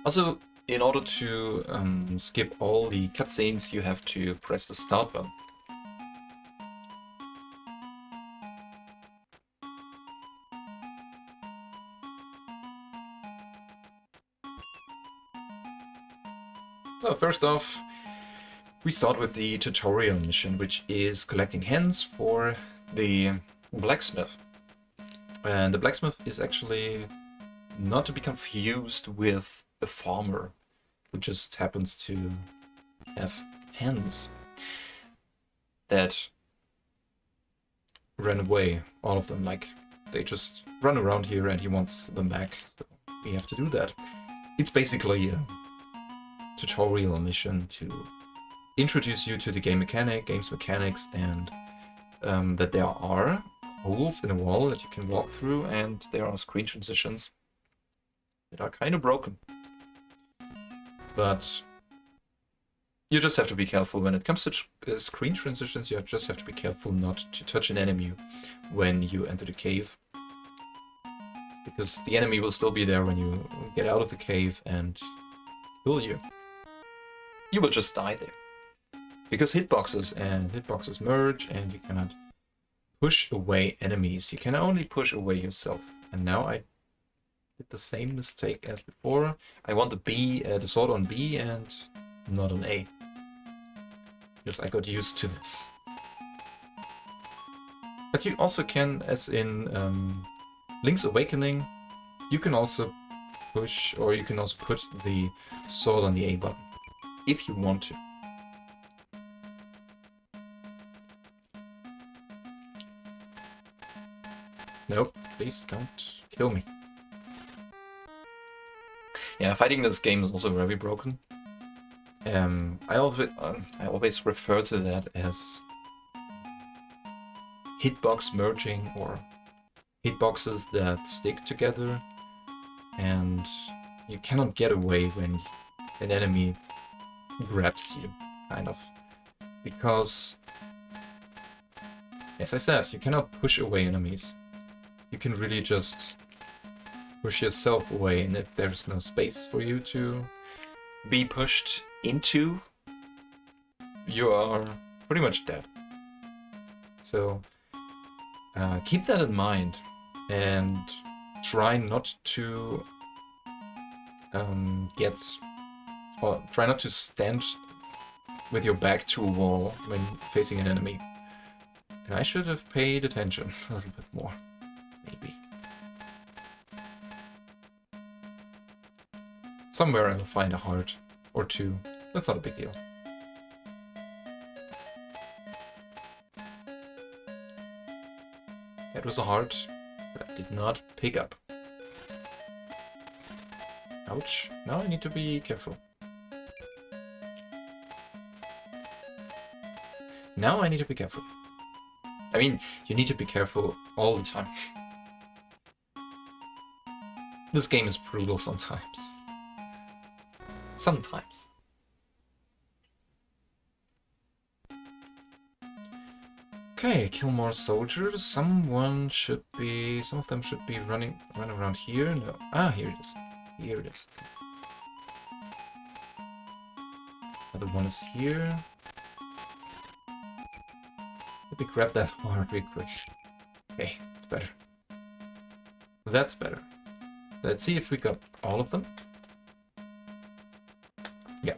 Also, in order to skip all the cutscenes, you have to press the start button. So first off, we start with the tutorial mission, which is collecting hens for the blacksmith. And the blacksmith is actually not to be confused with a farmer who just happens to have hens that ran away, all of them. Like, they just run around here and he wants them back, so we have to do that. It's basically a tutorial mission to introduce you to the game's mechanics, and that there are holes in a wall that you can walk through, and there are screen transitions that are kind of broken. But you just have to be careful when it comes to screen transitions. You just have to be careful not to touch an enemy when you enter the cave, because the enemy will still be there when you get out of the cave and kill you. You will just die there. Because hitboxes merge, and you cannot push away enemies. You can only push away yourself. And now I did the same mistake as before. I want the sword on B and not on A. Because I got used to this. But you also can, as in Link's Awakening, you can also push, or you can also put the sword on the A button, if you want to. Nope, please don't kill me. Yeah, fighting this game is also very broken. I always refer to that as hitbox merging, or hitboxes that stick together, and you cannot get away when an enemy grabs you, kind of. Because, as I said, you cannot push away enemies. You can really just push yourself away, and if there's no space for you to be pushed into, you are pretty much dead. So keep that in mind, and try not to try not to stand with your back to a wall when facing an enemy. And I should have paid attention a little bit more. Maybe. Somewhere I'll find a heart or two. That's not a big deal. That was a heart that I did not pick up. Ouch. Now I need to be careful. Now I need to be careful. I mean, you need to be careful all the time. This game is brutal sometimes. Sometimes. Okay, kill more soldiers. Some of them should be running around here. No. Ah, here it is. Here it is. Other one is here. Let me grab that heart real quick. Okay, it's better. That's better. Let's see if we got all of them. Yeah,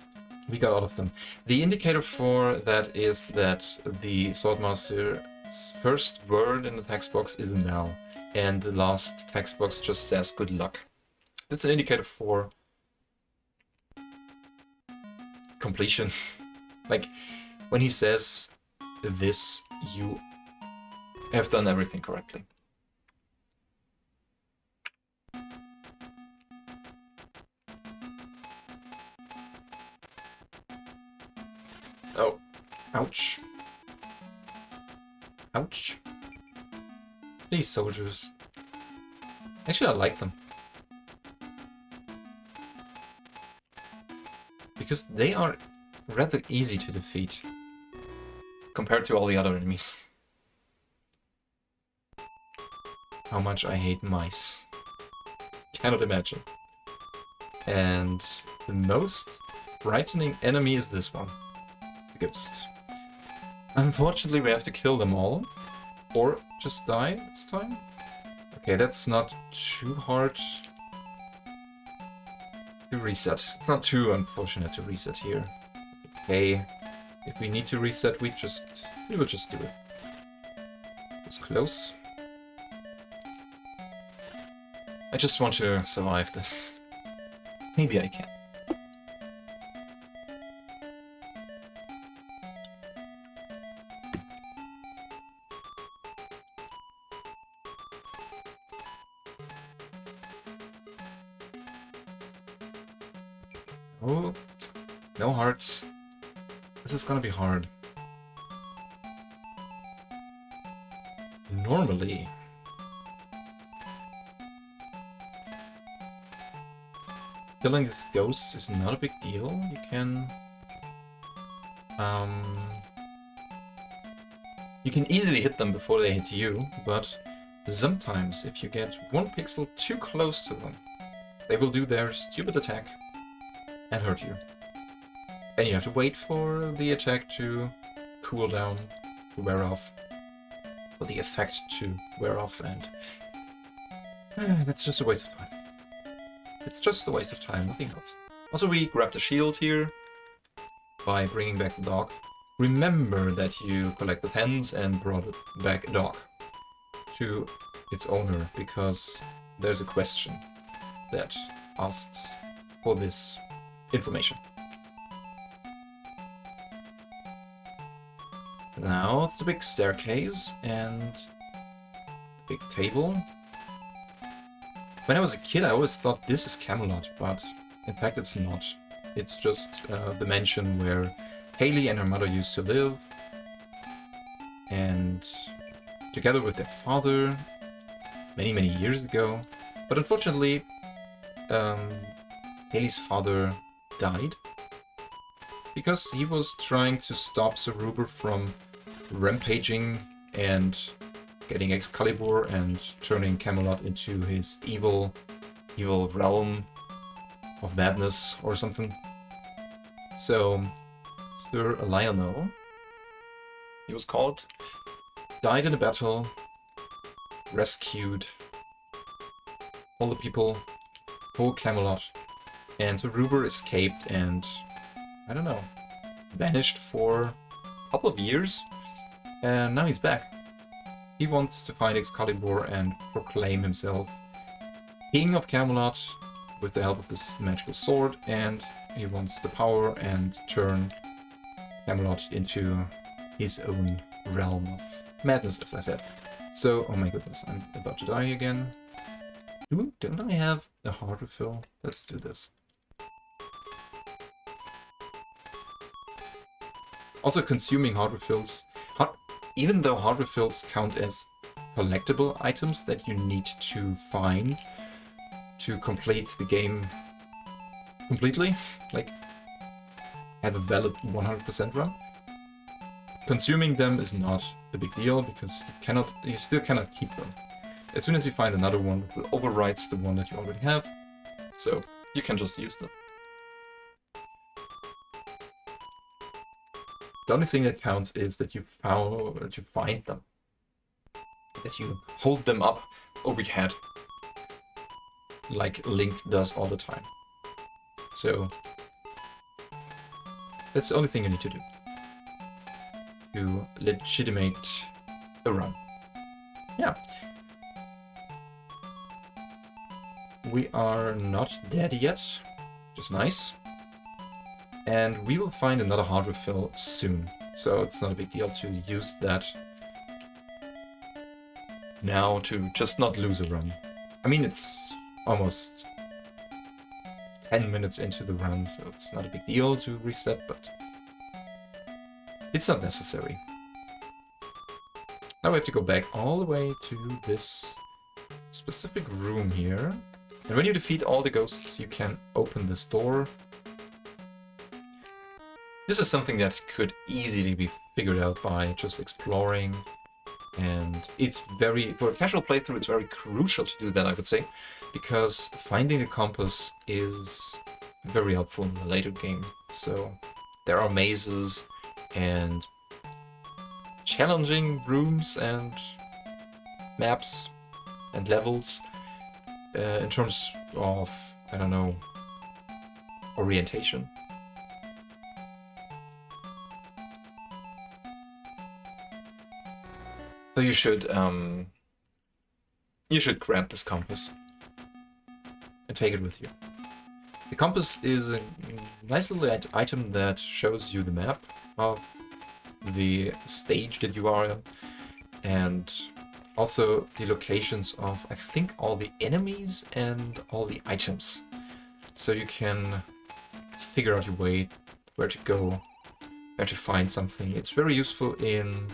we got all of them. The indicator for that is that the Swordmaster's first word in the text box is now, and the last text box just says good luck. That's an indicator for completion. Like, when he says this, you have done everything correctly. Oh, ouch. Ouch. These soldiers. Actually, I like them. Because they are rather easy to defeat compared to all the other enemies. How much I hate mice. Cannot imagine. And the most frightening enemy is this one, the ghost. Unfortunately, we have to kill them all, or just die this time. Okay, that's not too hard to reset. It's not too unfortunate to reset here. Okay, if we need to reset, we will just do it. It's close. I just want to survive this. Maybe I can. Oh, no hearts. This is gonna be hard. Normally, killing these ghosts is not a big deal. You can easily hit them before they hit you, but sometimes if you get 1 pixel too close to them, they will do their stupid attack and hurt you. And you have to wait for the attack to cool down, to wear off, for the effect to wear off, and that's just a waste of time. It's just a waste of time, nothing else. Also, we grabbed a shield here by bringing back the dog. Remember that you collected hens and brought back a dog to its owner, because there's a question that asks for this information. Now it's the big staircase and big table. When I was a kid, I always thought this is Camelot, but in fact it's not. It's just the mansion where Haley and her mother used to live, and together with their father many, many years ago. But unfortunately, Haley's father died because he was trying to stop Ceruber from rampaging and getting Excalibur and turning Camelot into his evil realm of madness or something. So Sir Lionel, he was called, died in a battle, rescued all the people, whole Camelot, and Ceruber escaped and, I don't know, vanished for a couple of years, and now he's back. He wants to find Excalibur and proclaim himself King of Camelot with the help of this magical sword, and he wants the power and turn Camelot into his own realm of madness, as I said. So, oh my goodness, I'm about to die again. Don't I have a heart refill? Let's do this. Also, consuming heart refills, even though heart refills count as collectible items that you need to find to complete the game completely, like have a valid 100% run, consuming them is not a big deal because you still cannot keep them. As soon as you find another one, it will overwrites the one that you already have, so you can just use them. The only thing that counts is that you find them, that you hold them up over your head, like Link does all the time. So that's the only thing you need to do to legitimate a run. Yeah. We are not dead yet, which is nice. And we will find another heart refill soon, so it's not a big deal to use that now to just not lose a run. I mean, it's almost 10 minutes into the run, so it's not a big deal to reset, but it's not necessary. Now we have to go back all the way to this specific room here. And when you defeat all the ghosts, you can open this door. This is something that could easily be figured out by just exploring, and it's for a casual playthrough, it's very crucial to do that, I would say, because finding the compass is very helpful in the later game. So there are mazes and challenging rooms and maps and levels in terms of, I don't know, orientation. So you should grab this compass and take it with you. The compass is a nice little item that shows you the map of the stage that you are in, and also the locations of, I think, all the enemies and all the items. So you can figure out your way, where to go, where to find something. It's very useful in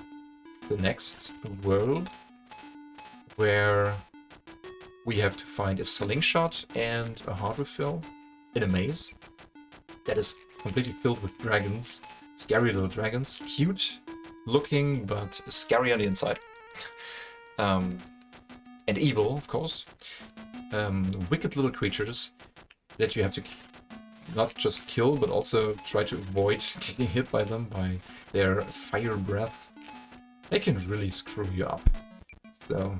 the next world, where we have to find a slingshot and a heart refill in a maze that is completely filled with dragons. Scary little dragons. Cute looking, but scary on the inside. And evil, of course. Wicked little creatures that you have to not just kill, but also try to avoid getting hit by them, by their fire breath. They can really screw you up. So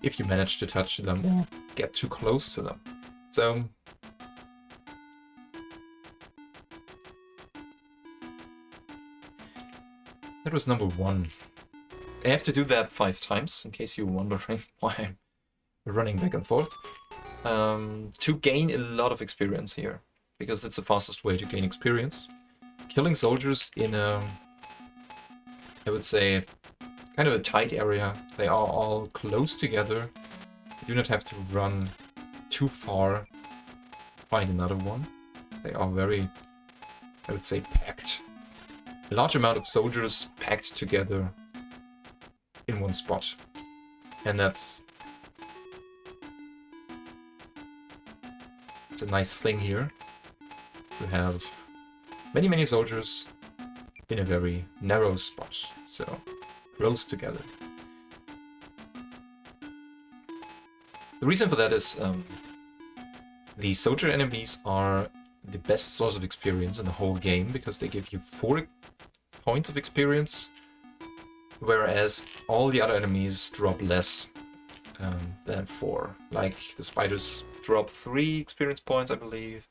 if you manage to touch them or get too close to them. So that was number 1. I have to do that 5 times, in case you're wondering why I'm running back and forth. To gain a lot of experience here, because it's the fastest way to gain experience. Killing soldiers in a, I would say, kind of a tight area. They are all close together. You do not have to run too far to find another one. They are very, I would say, packed. A large amount of soldiers packed together in one spot. And that's a nice thing here. We have many soldiers in a very narrow spot, so close together. The reason for that is the soldier enemies are the best source of experience in the whole game, because they give you 4 points of experience, whereas all the other enemies drop less than 4. Like the spiders drop 3 experience points, I believe.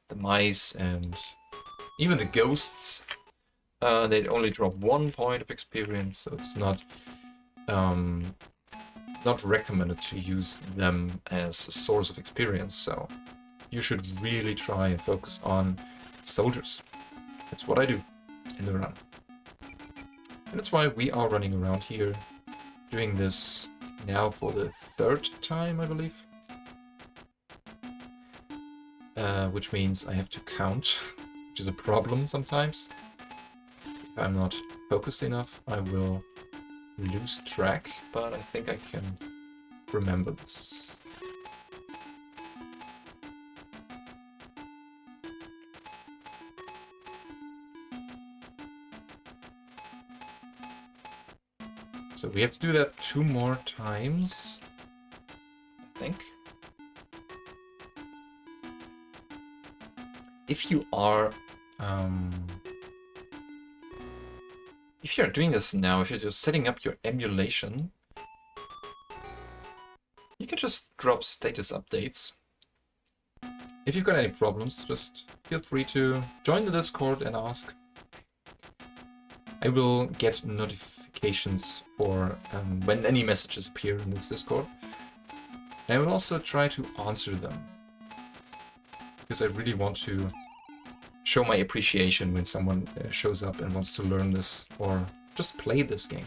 The mice and even the ghosts, they only drop 1 point of experience, so it's not recommended to use them as a source of experience. So you should really try and focus on soldiers. That's what I do in the run. And that's why we are running around here, doing this now for the 3rd time, I believe. Which means I have to count, which is a problem sometimes. If I'm not focused enough, I will lose track, but I think I can remember this. So we have to do that 2 more times, I think. If you are doing this now, if you're just setting up your emulation, you can just drop status updates. If you've got any problems, just feel free to join the Discord and ask. I will get notifications for when any messages appear in this Discord. And I will also try to answer them, because I really want to show my appreciation when someone shows up and wants to learn this or just play this game.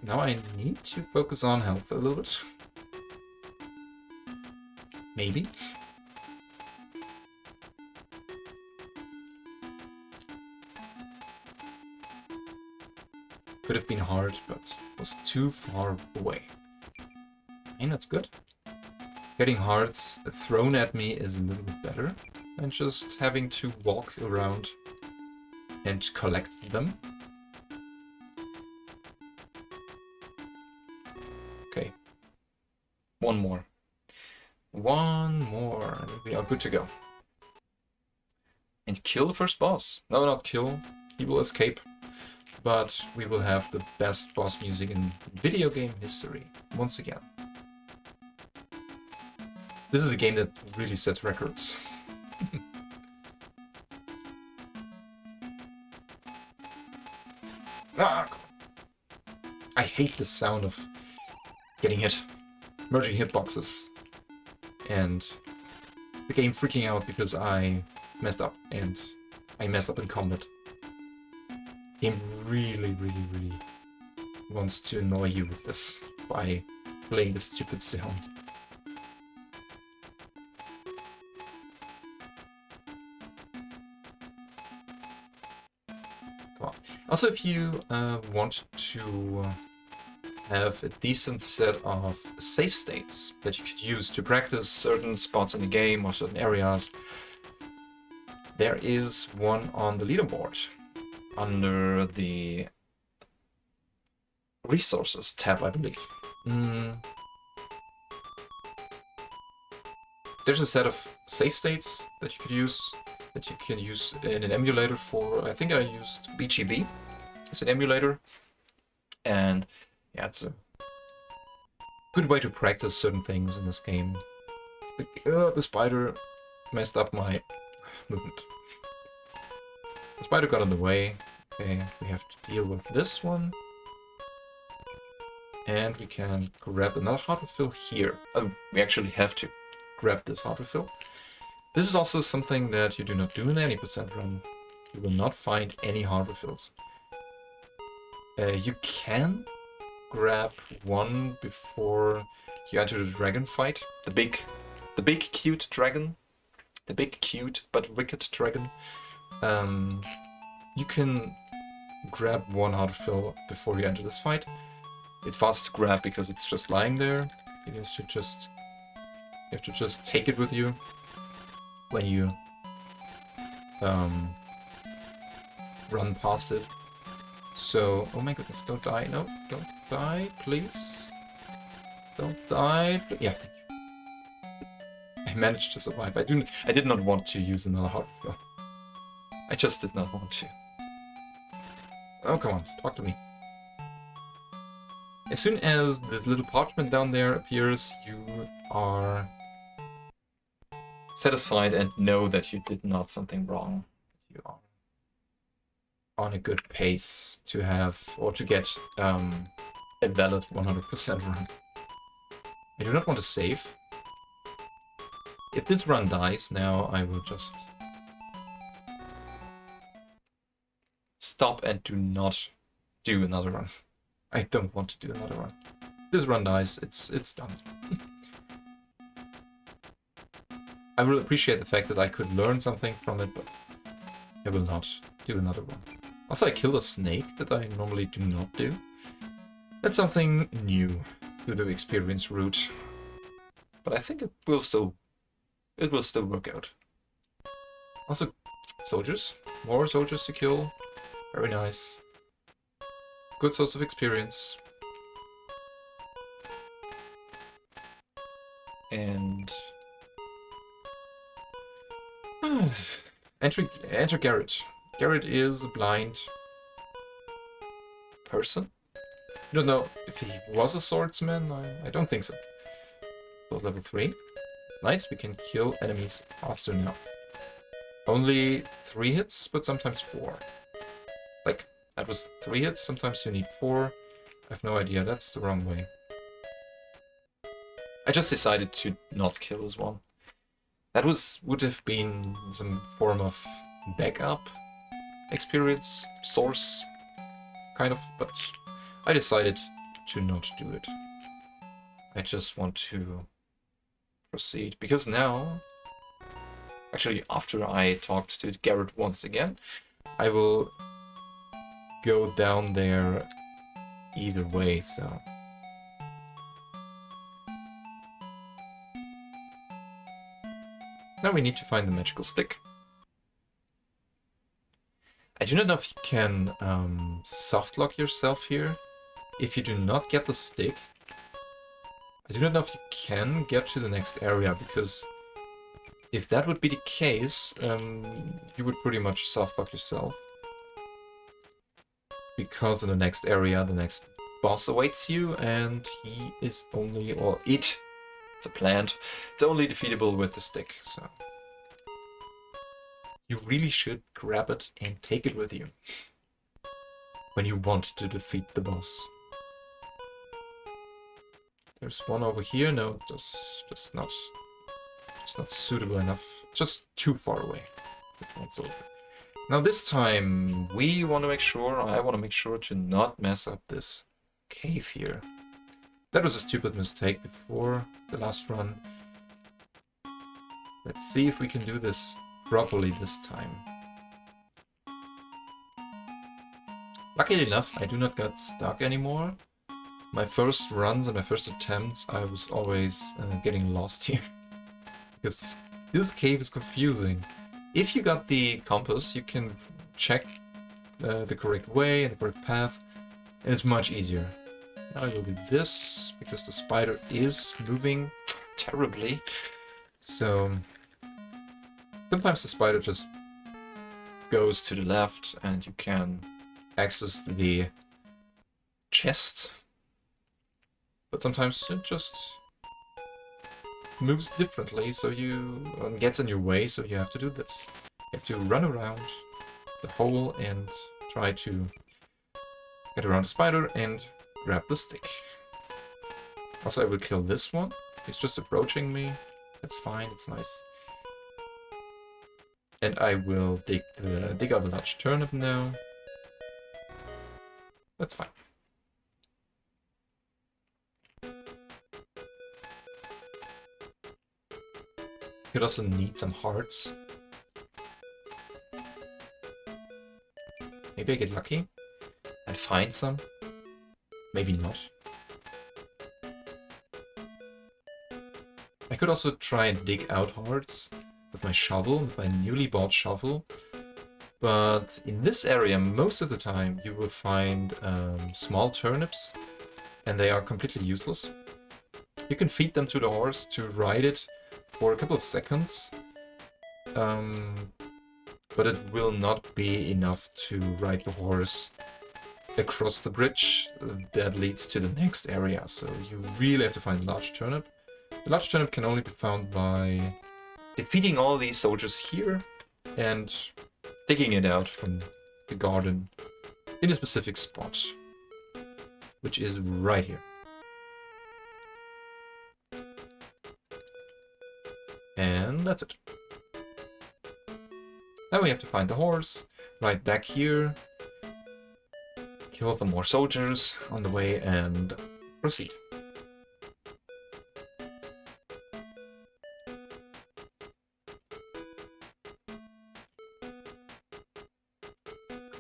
Now I need to focus on health a little bit. Maybe. Could have been hard, but was too far away. And that's good. Getting hearts thrown at me is a little bit better than just having to walk around and collect them. Okay. One more. One more, and we are good to go. And kill the first boss. No, not kill. He will escape. But we will have the best boss music in video game history, once again. This is a game that really sets records. Ah, I hate the sound of getting hit, merging hitboxes, and the game freaking out because I messed up, and I messed up in combat. The game really wants to annoy you with this by playing this stupid sound. Come on. Also, if you want to have a decent set of save states that you could use to practice certain spots in the game or certain areas, there is one on the leaderboard under the resources tab, I believe. There's a set of save states that you can use in an emulator for. I think I used BGB as an emulator, and yeah, it's a good way to practice certain things in this game. The spider messed up my movement. The spider got in the way. Okay, we have to deal with this one. And we can grab another heart refill here. Oh, we actually have to grab this heart refill. This is also something that you do not do in any percent run. You will not find any heart refills. You can grab one before you enter the dragon fight. The big cute dragon. The big cute but wicked dragon. You can grab one heart refill before you enter this fight. It's fast to grab because it's just lying there. You have to just take it with you when you run past it. So, oh my goodness, don't die. No, don't die, please. Don't die. Yeah, thank you. I managed to survive. I did not want to use another heart refill. I just did not want to. Oh, come on, talk to me. As soon as this little parchment down there appears, you are satisfied and know that you did not something wrong. You are on a good pace to have, or to get a valid 100% run. I do not want to save. If this run dies now, I will just stop and do not do another run. I don't want to do another run. This run dies, it's done. I will appreciate the fact that I could learn something from it, but I will not do another one. Also, I killed a snake that I normally do not do. That's something new to the experience route. But I think it will still work out. Also, soldiers. More soldiers to kill. Very nice. Good source of experience. And enter Garrett. Garrett is a blind person. I don't know if he was a swordsman. I don't think so. So level 3. Nice, we can kill enemies faster now. Only 3 hits, but sometimes 4. Like, that was 3 hits, sometimes you need 4. I have no idea, that's the wrong way. I just decided to not kill this one. That would have been some form of backup experience, source, kind of, but I decided to not do it. I just want to proceed, because now, actually after I talked to Garrett once again, I will go down there either way, so... Now we need to find the magical stick. I do not know if you can softlock yourself here. If you do not get the stick, I do not know if you can get to the next area, because if that would be the case, you would pretty much softlock yourself. Because in the next area, the next boss awaits you, and he is only, or it's a plant, it's only defeatable with the stick, so... You really should grab it and take it with you when you want to defeat the boss. There's one over here. No, just not suitable enough. Just too far away. Now this time we want to make sure, I want to make sure to not mess up this cave here. That was a stupid mistake before the last run. Let's see if we can do this properly this time. Luckily enough, I do not get stuck anymore. My first runs and my first attempts, I was always getting lost here. Because this cave is confusing. If you got the compass, you can check the correct way and the correct path, and it's much easier. Now I will do this, because the spider is moving terribly. So sometimes the spider just goes to the left and you can access the chest. But sometimes it just moves differently, so you gets in your way, so you have to do this. You have to run around the hole and try to get around the spider and grab the stick. Also, I will kill this one. He's just approaching me. That's fine, it's nice. And I will dig out a large turnip now. That's fine. Could also need some hearts. Maybe I get lucky and find some. Maybe not. I could also try and dig out hearts with my shovel, with my newly bought shovel. But in this area, most of the time, you will find small turnips, and they are completely useless. You can feed them to the horse to ride it for a couple of seconds, but it will not be enough to ride the horse across the bridge that leads to the next area. So you really have to find a large turnip. The large turnip can only be found by defeating all these soldiers here and digging it out from the garden in a specific spot, which is right here. And that's it. Now we have to find the horse, right back here, kill some more soldiers on the way, and proceed.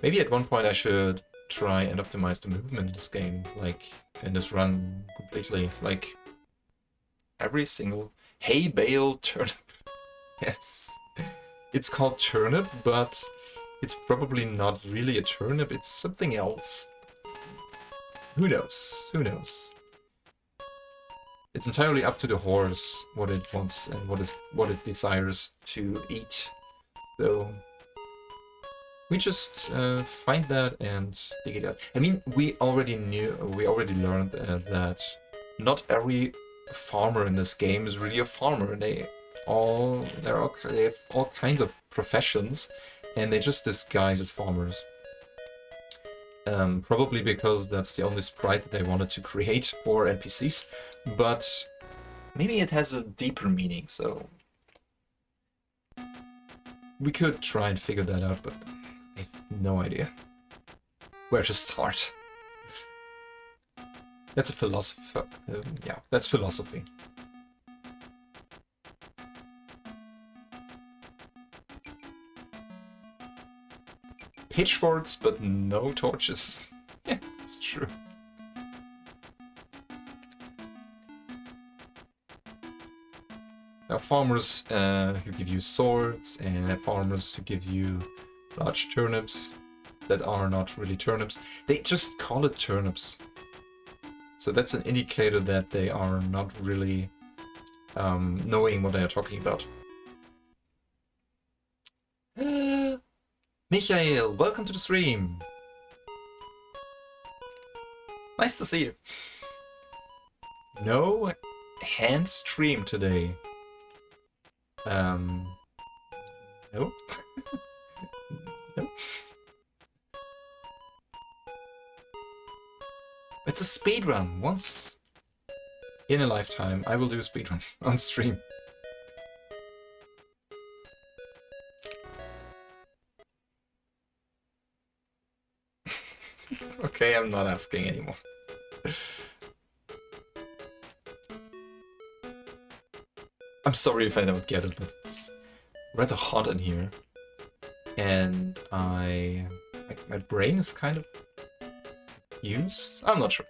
Maybe at one point I should try and optimize the movement in this game, like in this run completely, like every single hay bale turnip. Yes, it's called turnip, but it's probably not really a turnip, it's something else. Who knows? Who knows? It's entirely up to the horse what it wants and what it desires to eat. So we just find that and dig it out. I mean, we already learned that not every farmer in this game is really a farmer. They have all kinds of professions, and they just disguise as farmers. Probably because that's the only sprite that they wanted to create for NPCs, but maybe it has a deeper meaning, so we could try and figure that out, but I have no idea where to start. That's a philosopher. Yeah, that's philosophy. Pitchforks, but no torches. Yeah, it's true. There are farmers who give you swords, and farmers who give you large turnips that are not really turnips. They just call it turnips. So that's an indicator that they are not really knowing what they are talking about. Michael, welcome to the stream. Nice to see you. No hand stream today. No. No. It's a speedrun. Once in a lifetime, I will do a speedrun on stream. Okay, I'm not asking anymore. I'm sorry if I don't get it, but it's rather hot in here. And my brain is kind of used. I'm not sure.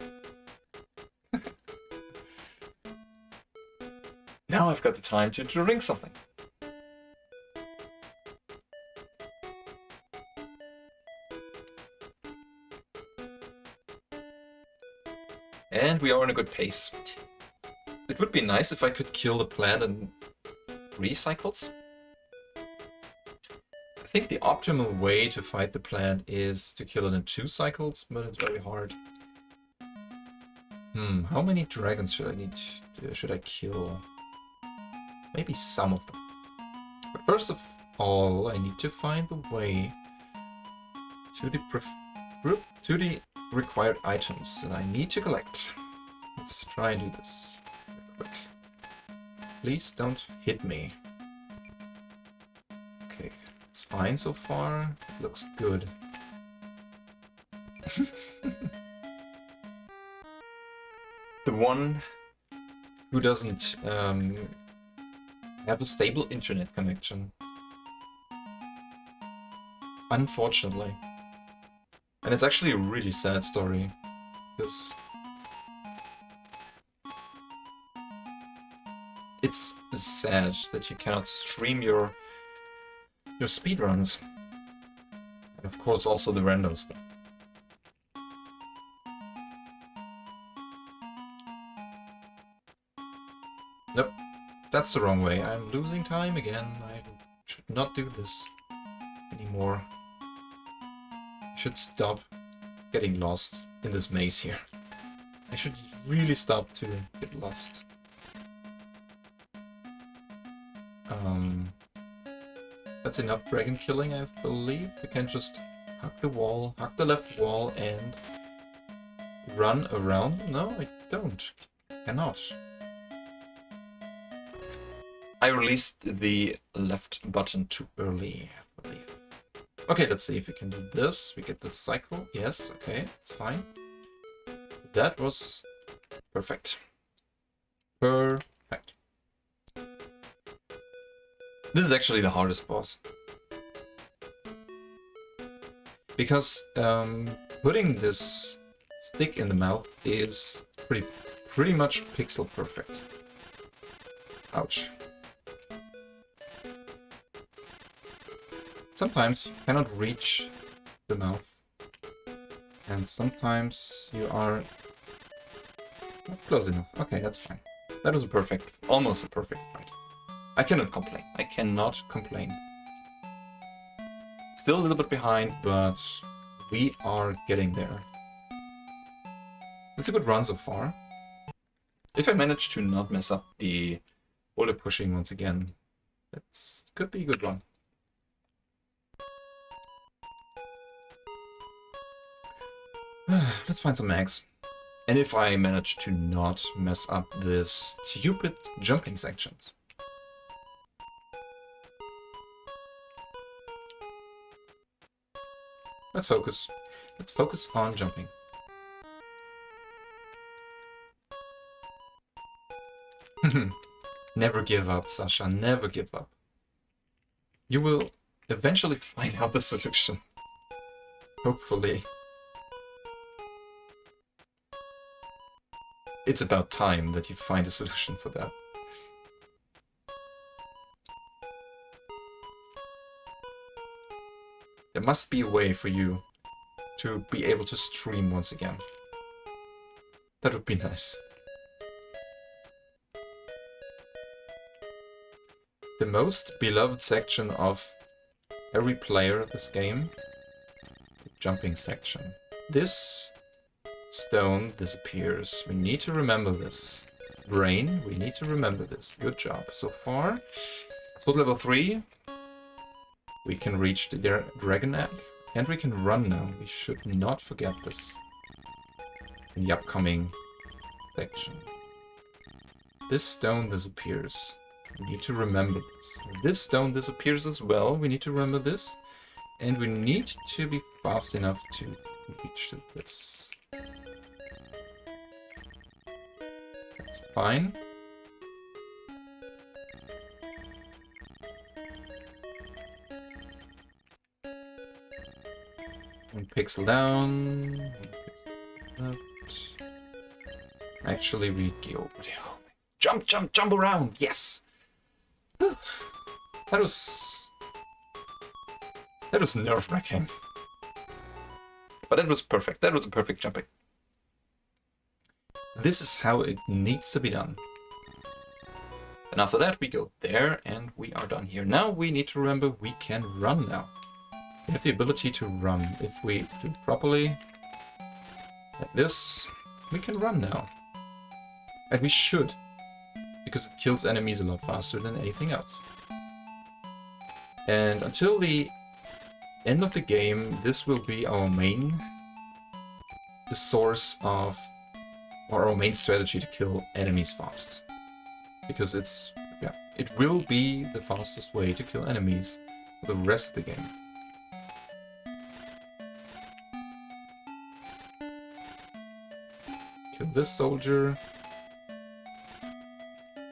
Now I've got the time to drink something. And we are in a good pace. It would be nice if I could kill the plant in 3 cycles. I think the optimal way to fight the plant is to kill it in 2 cycles, but it's very hard. How many dragons should I kill? Maybe some of them. But first of all, I need to find the way to the required items that I need to collect. Let's try and do this real quick. Please don't hit me. Okay, it's fine so far. It looks good. The one who doesn't have a stable internet connection. Unfortunately. And it's actually a really sad story, because it's sad that you cannot stream your speedruns. And of course also the random stuff. Nope, that's the wrong way. I'm losing time again. I should not do this anymore. I should stop getting lost in this maze here. I should really stop to get lost. That's enough dragon killing, I believe. You can just hug the wall, hug the left wall, and run around. No, I don't. Cannot. I released the left button too early, I believe. Okay, let's see if we can do this. We get this cycle. Yes, okay, it's fine. That was perfect. Perfect. This is actually the hardest boss. Because putting this stick in the mouth is pretty much pixel perfect. Ouch. Sometimes you cannot reach the mouth, and sometimes you are not close enough. Okay, that's fine. That was a perfect, almost a perfect fight. I cannot complain. I cannot complain. Still a little bit behind, but we are getting there. It's a good run so far. If I manage to not mess up the boulder pushing once again, that could be a good run. Let's find some mags. And if I manage to not mess up this stupid jumping sections. Let's focus. Let's focus on jumping. Never give up, Sasha. Never give up. You will eventually find out the solution. Hopefully. It's about time that you find a solution for that. There must be a way for you to be able to stream once again. That would be nice. The most beloved section of every player of this game, the jumping section. This stone disappears. We need to remember this. Brain, we need to remember this. Good job. So far, sword level 3. We can reach the dragon egg. And we can run now. We should not forget this in the upcoming section. This stone disappears. We need to remember this. This stone disappears as well. We need to remember this. And we need to be fast enough to reach this. That's fine. One pixel down. One pixel left. Actually, we go. Jump, jump, jump around! Yes! That was nerve-wracking. But that was perfect. That was a perfect jumping. This is how it needs to be done. And after that, we go there, and we are done here. Now we need to remember we can run now. We have the ability to run. If we do it properly, like this, we can run now. And we should, because it kills enemies a lot faster than anything else. And until the end of the game, this will be our main source of, or our main strategy to kill enemies fast. Because it's, yeah, it will be the fastest way to kill enemies for the rest of the game. Kill this soldier.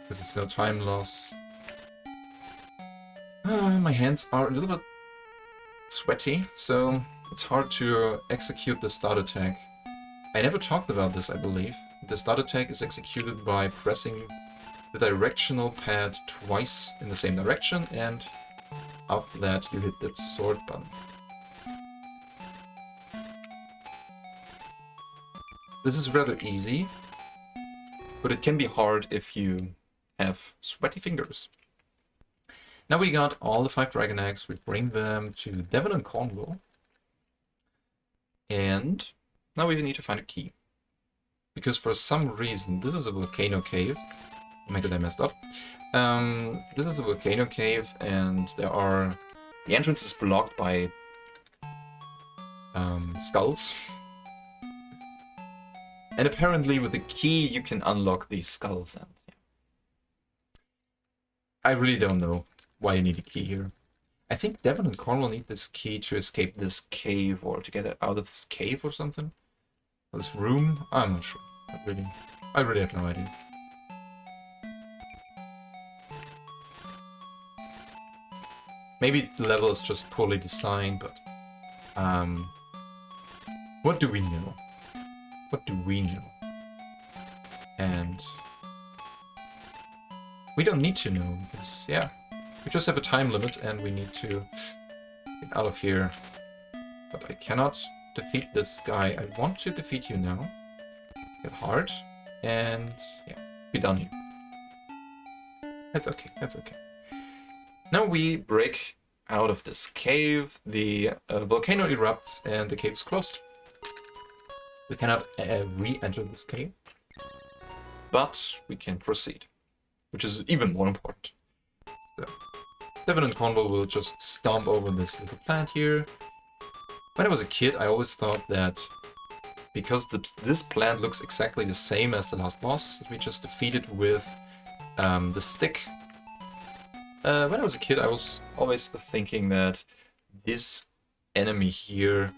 Because it's no time loss. My hands are a little bit sweaty, so it's hard to execute the start attack. I never talked about this, I believe. The start attack is executed by pressing the directional pad twice in the same direction, and after that you hit the sword button. This is rather easy, but it can be hard if you have sweaty fingers. Now we got all the 5 dragon eggs, we bring them to Devon and Cornwall. And now we need to find a key. Because for some reason, this is a volcano cave. Oh my god, I messed up. This is a volcano cave, and the entrance is blocked by skulls. And apparently with the key you can unlock these skulls. And yeah. I really don't know why you need a key here. I think Devon and Cornwall need this key to escape this cave, or to get out of this cave or something. Or this room? I'm not sure. I really have no idea. Maybe the level is just poorly designed, but what do we know? What do we know? And we don't need to know, because yeah, we just have a time limit and we need to get out of here. But I cannot defeat this guy. I want to defeat you now. Get hard, and yeah, be done here. That's okay, that's okay. Now we break out of this cave, the volcano erupts and the cave is closed. We cannot re-enter this cave, but we can proceed, which is even more important. So, Devon and Cornwall will just stomp over this little plant here. When I was a kid, I always thought that because this plant looks exactly the same as the last boss, we just defeat it with the stick. When I was a kid, I was always thinking that this enemy here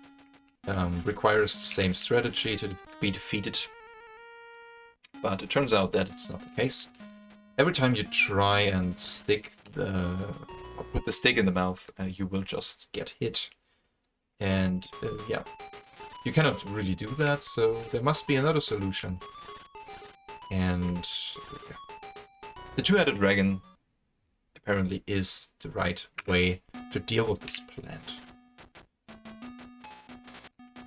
requires the same strategy to be defeated. But it turns out that it's not the case. Every time you try and put the stick in the mouth, you will just get hit. And yeah, you cannot really do that, so there must be another solution. And yeah. The two-headed dragon apparently is the right way to deal with this plant.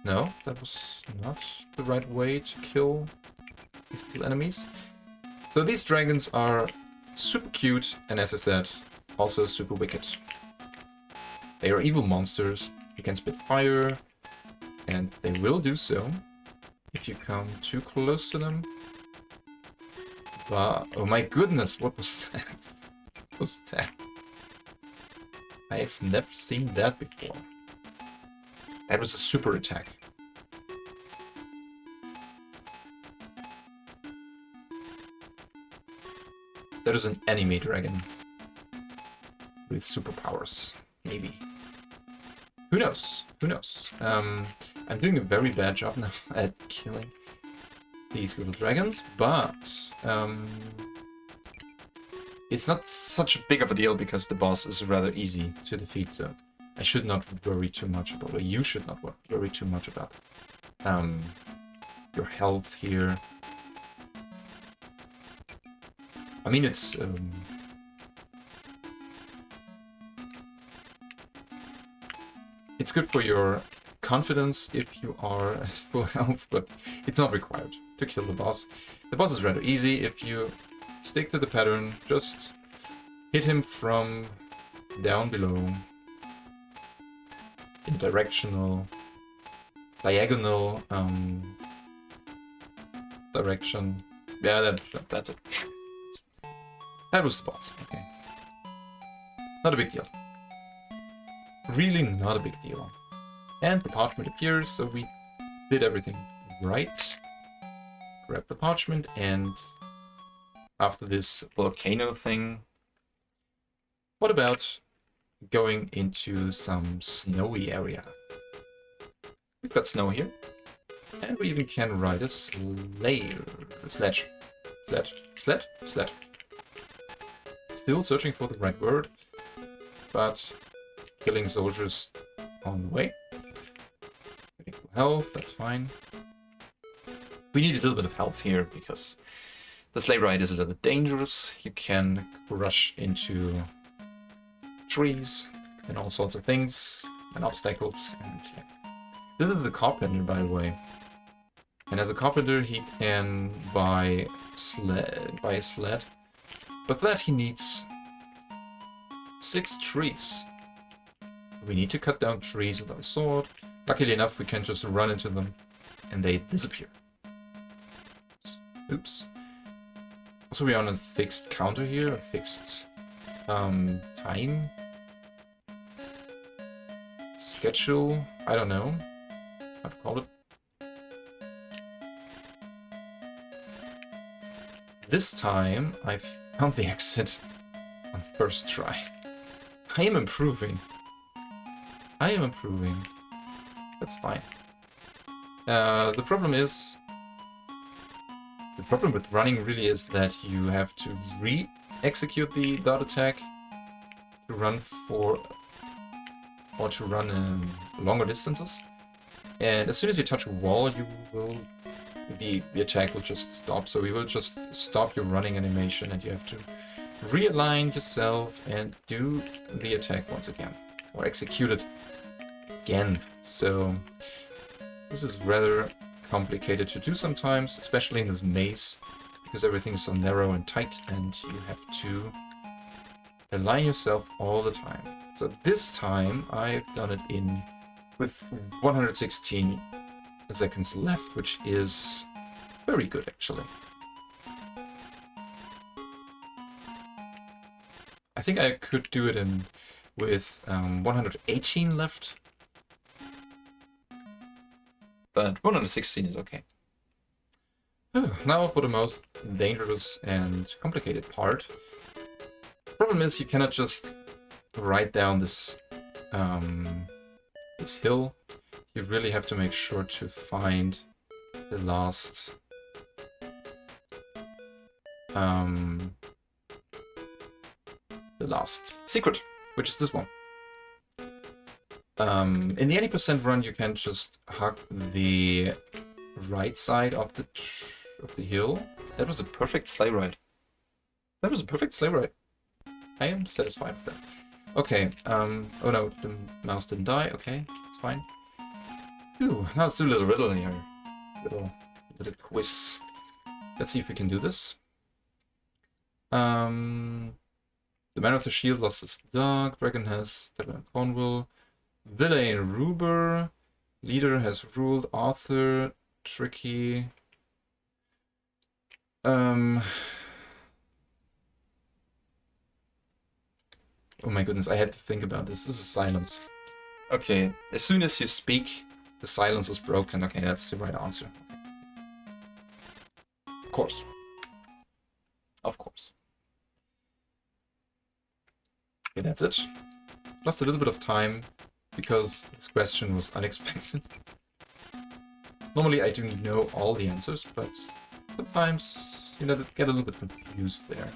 No, that was not the right way to kill these little enemies. So these dragons are super cute, and as I said, also super wicked. They are evil monsters. You can spit fire, and they will do so if you come too close to them. But, oh my goodness, what was that? What was that? I've never seen that before. That was a super attack. That is an enemy dragon with superpowers, maybe. Who knows? Who knows? I'm doing a very bad job now at killing these little dragons, but it's not such big of a deal because the boss is rather easy to defeat, so I should not worry too much about it. Or you should not worry too much about your health here. I mean, it's good for your confidence if you are at full health, but it's not required to kill the boss. The boss is rather easy if you stick to the pattern. Just hit him from down below, in diagonal direction. Yeah, that's it. That was the boss. Okay, not a big deal. Really not a big deal. And the parchment appears, so we did everything right. Grab the parchment, and after this volcano thing, what about going into some snowy area? We've got snow here, and we even can ride a sledge. Still searching for the right word, but killing soldiers on the way. Getting full health, that's fine. We need a little bit of health here because the sleigh ride is a little bit dangerous. You can crush into trees and all sorts of things and obstacles. And yeah. This is the carpenter, by the way. And as a carpenter, he can buy a sled. But for that, he needs 6 trees. We need to cut down trees with our sword. Luckily enough, we can just run into them and they disappear. Oops. Also, we're on a fixed counter here, a fixed time schedule. I don't know how to call it. This time, I found the exit on first try. I am improving. That's fine. The problem with running really is that you have to re-execute the dot attack to run longer distances. And as soon as you touch a wall, the attack will just stop. So we will just stop your running animation, and you have to realign yourself and do the attack once again, or execute it again. So this is rather complicated to do sometimes, especially in this maze, because everything is so narrow and tight, and you have to align yourself all the time. So this time I've done it with 116 seconds left, which is very good actually. I think I could do it with 118 left, but 116 is okay. Now for the most dangerous and complicated part. The problem is you cannot just ride down this hill. You really have to make sure to find the last secret, which is this one. In the 80% run, you can just hug the right side of the hill. That was a perfect sleigh ride. I am satisfied with that. Okay, oh no, the mouse didn't die. Okay, it's fine. Ooh, now let's do a little riddle here. Little quiz. Let's see if we can do this. The Man of the Shield lost his dog. Dragon has Devin Cornwall. Villain Ruber. Leader has ruled Arthur. Tricky. Oh my goodness, I had to think about this. This is silence. Okay, as soon as you speak, the silence is broken. Okay, that's the right answer. Of course. Of course. Okay, that's it. Lost a little bit of time because this question was unexpected. Normally I do know all the answers, but sometimes, you know, get a little bit confused there.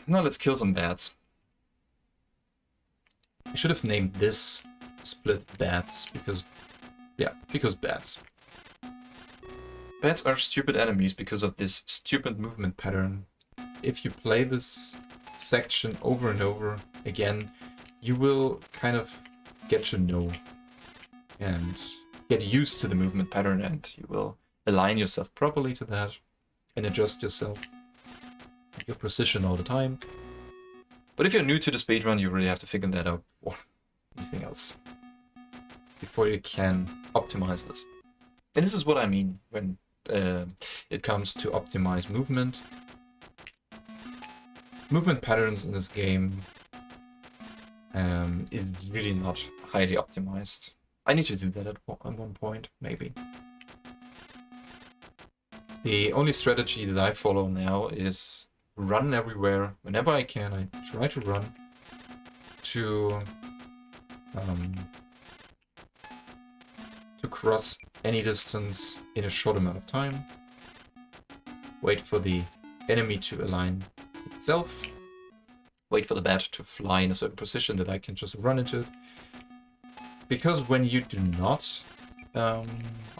Now let's kill some bats. I should have named this split bats because, yeah, because bats. Bats are stupid enemies because of this stupid movement pattern. If you play this section over and over again, you will kind of get to know and get used to the movement pattern, and you will align yourself properly to that and adjust yourself, your precision all the time. But if you're new to the speedrun, you really have to figure that out before anything else, before you can optimize this. And this is what I mean when it comes to optimize movement. Movement patterns in this game is really not highly optimized. I need to do that at one point, maybe. The only strategy that I follow now is run everywhere. Whenever I can, I try to run to cross any distance in a short amount of time. Wait for the enemy to align itself. Wait for the bat to fly in a certain position that I can just run into it. Because when you do not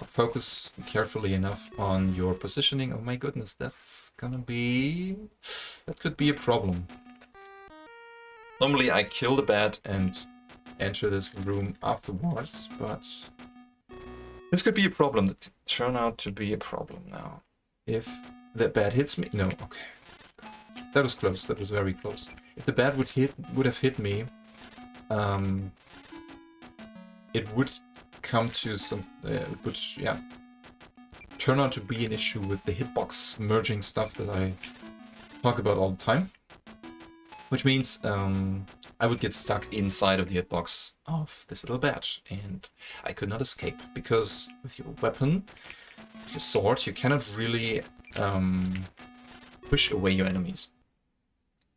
focus carefully enough on your positioning, oh my goodness, that could be a problem. Normally I kill the bat and enter this room afterwards, but this could be a problem. That could turn out to be a problem now. If the bat hits me, no, okay. That was close. That was very close. If the bat would have hit me, it would come to some. It would, yeah, turn out to be an issue with the hitbox merging stuff that I talk about all the time. Which means I would get stuck inside of the hitbox of this little bat, and I could not escape because with your weapon, your sword, you cannot really push away your enemies.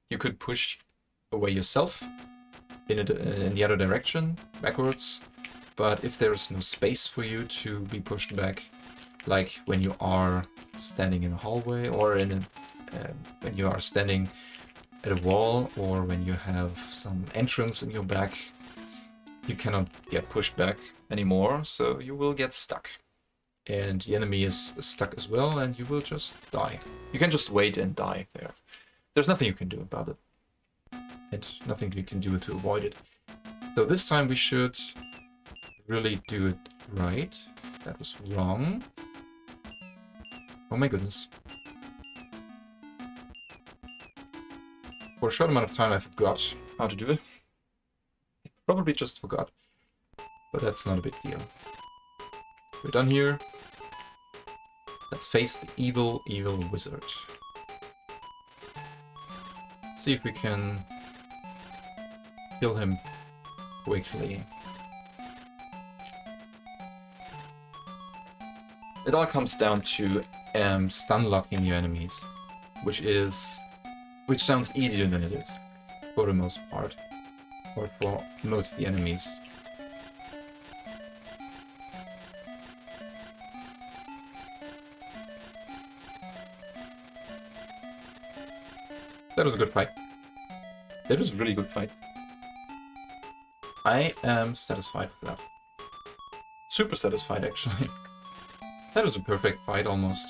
You could push away yourself in the other direction, backwards, but if there is no space for you to be pushed back, like when you are standing in a hallway or when you are standing at a wall or when you have some entrance in your back, you cannot get pushed back anymore, so you will get stuck. And the enemy is stuck as well, and you will just die. You can just wait and die there. There's nothing you can do about it. And nothing you can do to avoid it. So this time we should really do it right. That was wrong. Oh my goodness. For a short amount of time I forgot how to do it. I probably just forgot. But that's not a big deal. We're done here. Let's face the evil, evil wizard. See if we can kill him quickly. It all comes down to stun locking your enemies, which sounds easier than it is for the most part, or for most of the enemies. That was a good fight. That was a really good fight. I am satisfied with that. Super satisfied, actually. That was a perfect fight, almost.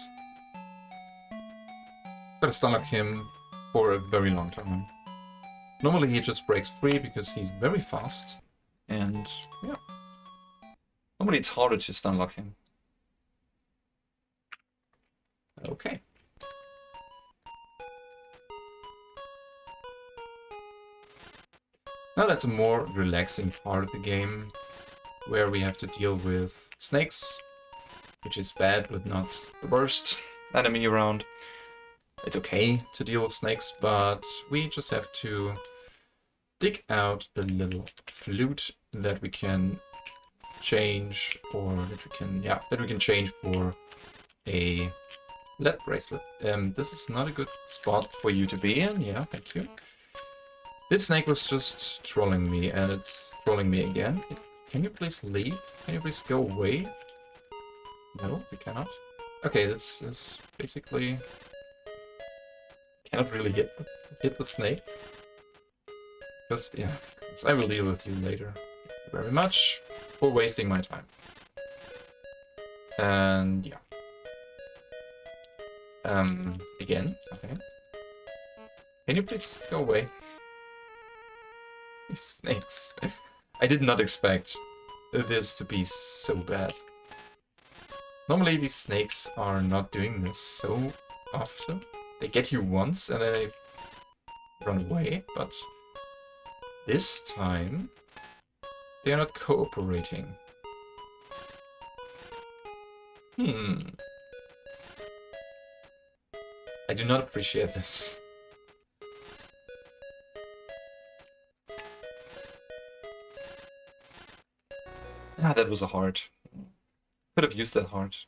Gotta stun lock him for a very long time. Normally he just breaks free because he's very fast. And, yeah. Normally it's harder to stun lock him. okay. Now that's a more relaxing part of the game, where we have to deal with snakes, which is bad, but not the worst enemy around. It's okay to deal with snakes, but we just have to dig out a little flute that we can change, or that we can change for a lead bracelet. This is not a good spot for you to be in. Yeah, thank you. This snake was just trolling me, and it's trolling me again. Can you please leave? Can you please go away? No, we cannot. Okay, this is basically... Cannot really hit the snake. Because, yeah, I will deal with you later. Thank you very much for wasting my time. And, yeah. Again, okay. Can you please go away? These snakes. I did not expect this to be so bad. Normally these snakes are not doing this so often. They get you once and then they run away, but this time they are not cooperating. I do not appreciate this. Ah, that was a heart. Could have used that heart.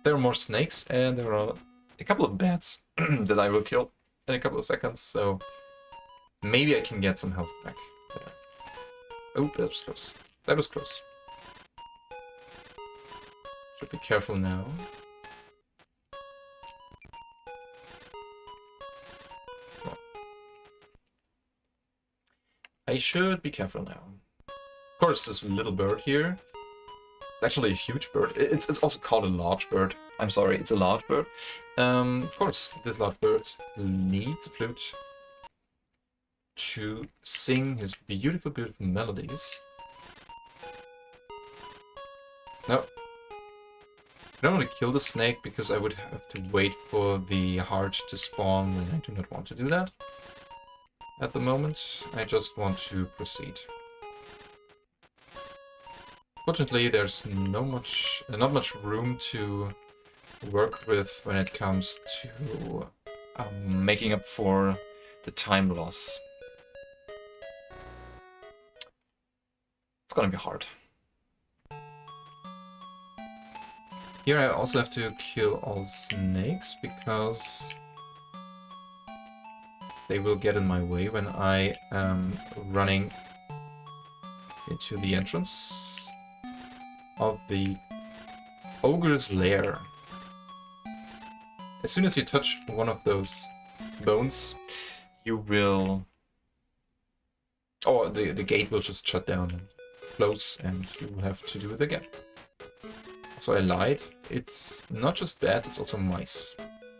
There are more snakes, and there are a couple of bats that I will kill in a couple of seconds, so maybe I can get some health back there. Oh, that was close. That was close. Should be careful now. I should be careful now. Of course, this little bird here. It's actually a huge bird. It's also called a large bird. I'm sorry, it's a large bird. Of course, this large bird needs a flute to sing his beautiful, beautiful melodies. No. I don't want to kill the snake because I would have to wait for the heart to spawn, and I do not want to do that. At the moment, I just want to proceed. Fortunately, there's not much room to work with when it comes to making up for the time loss. It's gonna be hard. Here I also have to kill all snakes because they will get in my way when I am running into the entrance of the ogre's lair. As soon as you touch one of those bones, you will... Oh, the gate will just shut down and close, and you will have to do it again. So I lied. It's not just bats, it's also mice.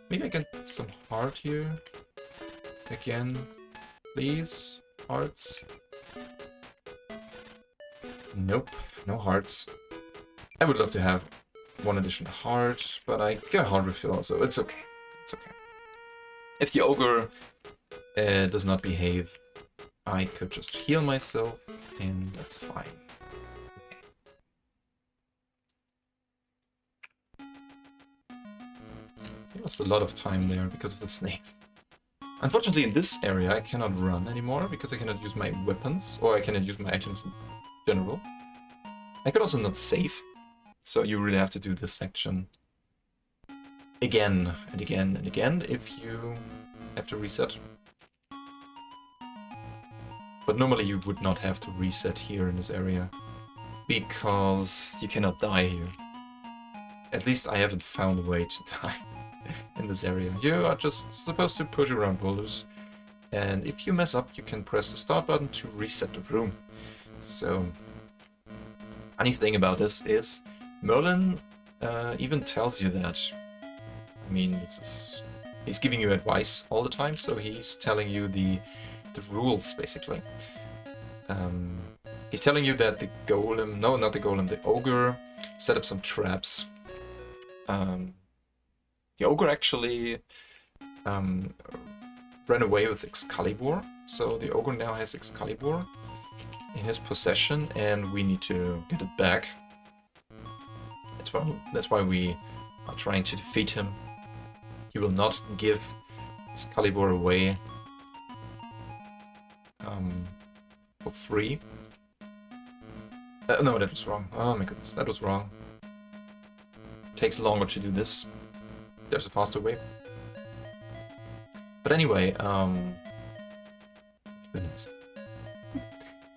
Maybe I get some heart here. Again, please. Hearts. Nope, no hearts. I would love to have one additional heart, but I get a heart refill, so it's okay. It's okay. If the ogre does not behave, I could just heal myself, and that's fine. I lost a lot of time there because of the snakes. Unfortunately, in this area, I cannot run anymore because I cannot use my weapons, or I cannot use my items in general. I could also not save, so you really have to do this section again and again and again if you have to reset. But normally you would not have to reset here in this area, because you cannot die here. At least I haven't found a way to die in this area. You are just supposed to push around boulders, and if you mess up, you can press the start button to reset the room. So, funny thing about this is, Merlin even tells you that. I mean, he's giving you advice all the time, so he's telling you the rules, basically. He's telling you that the golem, no, not the golem, the ogre set up some traps the ogre actually ran away with Excalibur, so the ogre now has Excalibur in his possession, and we need to get it back. That's why we are trying to defeat him. He will not give Excalibur away for free. No, that was wrong. Oh my goodness, that was wrong. Takes longer to do this. There's a faster way. But anyway, goodness.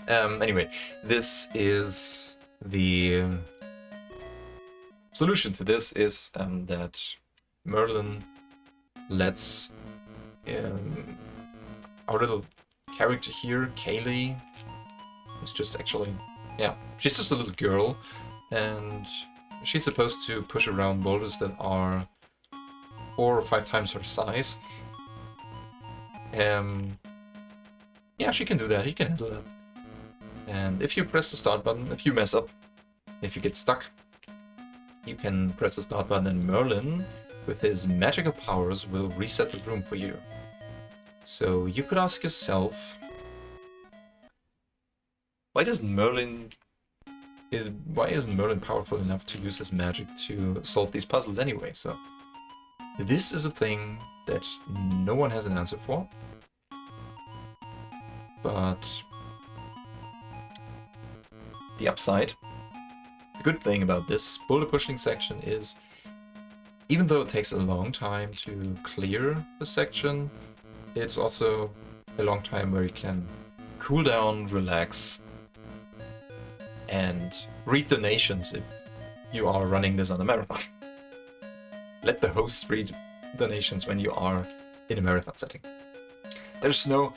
Anyway, this is the solution to this is that Merlin lets our little character here, Kaylee, who's just actually, yeah, she's just a little girl, and she's supposed to push around boulders that are 4 or 5 times her size. Yeah, she can do that, he can handle that. And if you press the start button, if you mess up, if you get stuck, you can press the start button and Merlin, with his magical powers, will reset the room for you. So you could ask yourself, why isn't Merlin powerful enough to use his magic to solve these puzzles anyway? So this is a thing that no one has an answer for. But the upside, the good thing about this boulder pushing section is, even though it takes a long time to clear the section, it's also a long time where you can cool down, relax, and read donations if you are running this on a marathon. Let the host read donations when you are in a marathon setting. There's no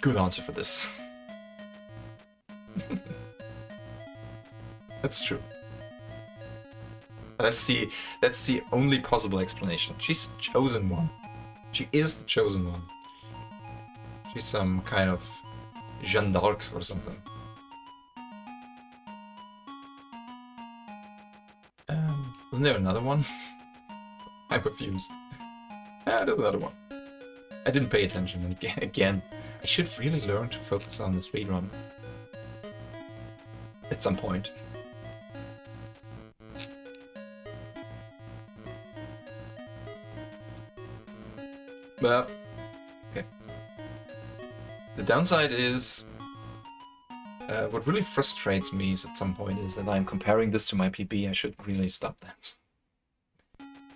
good answer for this. That's true. That's the only possible explanation. She's the chosen one. She is the chosen one. She's some kind of Jeanne d'Arc or something. Wasn't there another one? I'm confused. Ah, there's another one. I didn't pay attention again. I should really learn to focus on the speedrun. At some point. Well, okay. The downside is, what really frustrates me is at some point is that I'm comparing this to my PB. I should really stop that.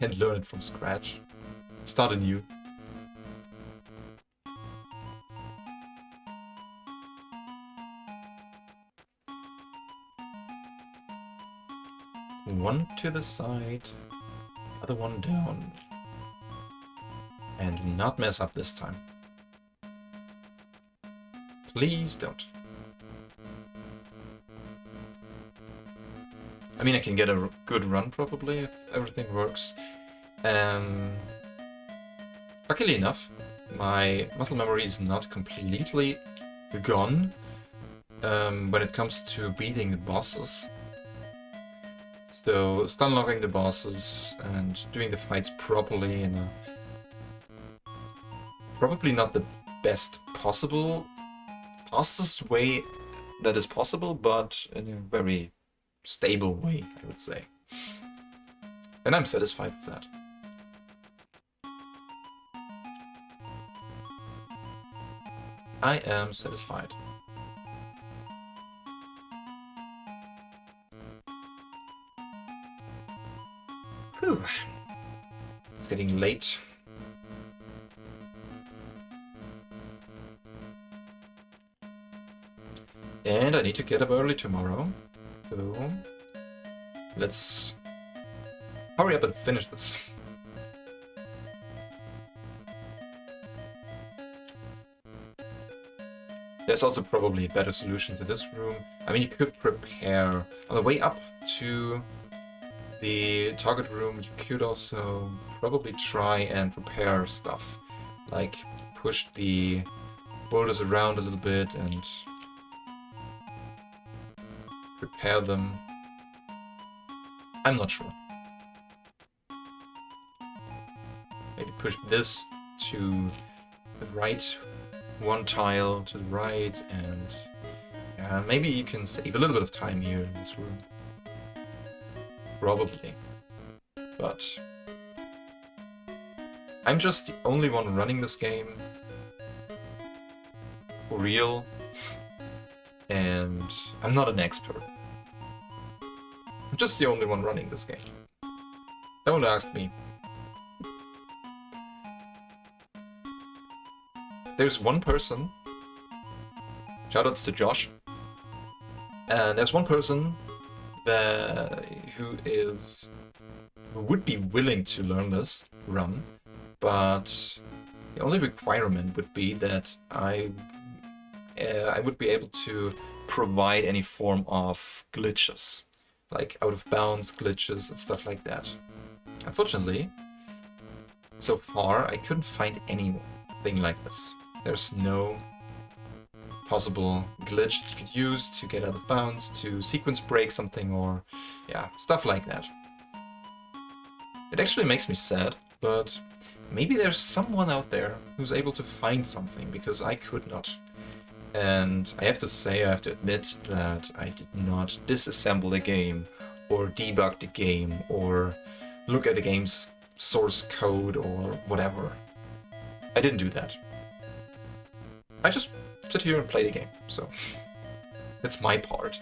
And learn it from scratch. Start anew. One to the side, other one down. And not mess up this time. Please don't. I mean, I can get a good run probably if everything works. Luckily enough, my muscle memory is not completely gone when it comes to beating the bosses. So stun locking the bosses and doing the fights properly in a probably not the best possible, fastest way that is possible, but in a very stable way, I would say. And I'm satisfied with that. I am satisfied. Whew. It's getting late. And I need to get up early tomorrow. So let's hurry up and finish this. There's also probably a better solution to this room. I mean, you could prepare on the way up to the target room. You could also probably try and prepare stuff, like push the boulders around a little bit and prepare them. I'm not sure. maybe push this to the right, one tile to the right, and yeah, maybe you can save a little bit of time here in this room. Probably. But I'm just the only one running this game. For real. And I'm not an expert. I'm just the only one running this game. Don't ask me. There's one person, shoutouts to Josh, and there's one person who would be willing to learn this run, but the only requirement would be that I would be able to provide any form of glitches, like out of bounds glitches and stuff like that. Unfortunately, so far I couldn't find anything like this. There's no possible glitch that you could use to get out of bounds, to sequence break something, or yeah, stuff like that. It actually makes me sad, but maybe there's someone out there who's able to find something, because I could not. And I have to admit that I did not disassemble the game, or debug the game, or look at the game's source code, or whatever. I didn't do that. I just sit here and play the game, so that's my part.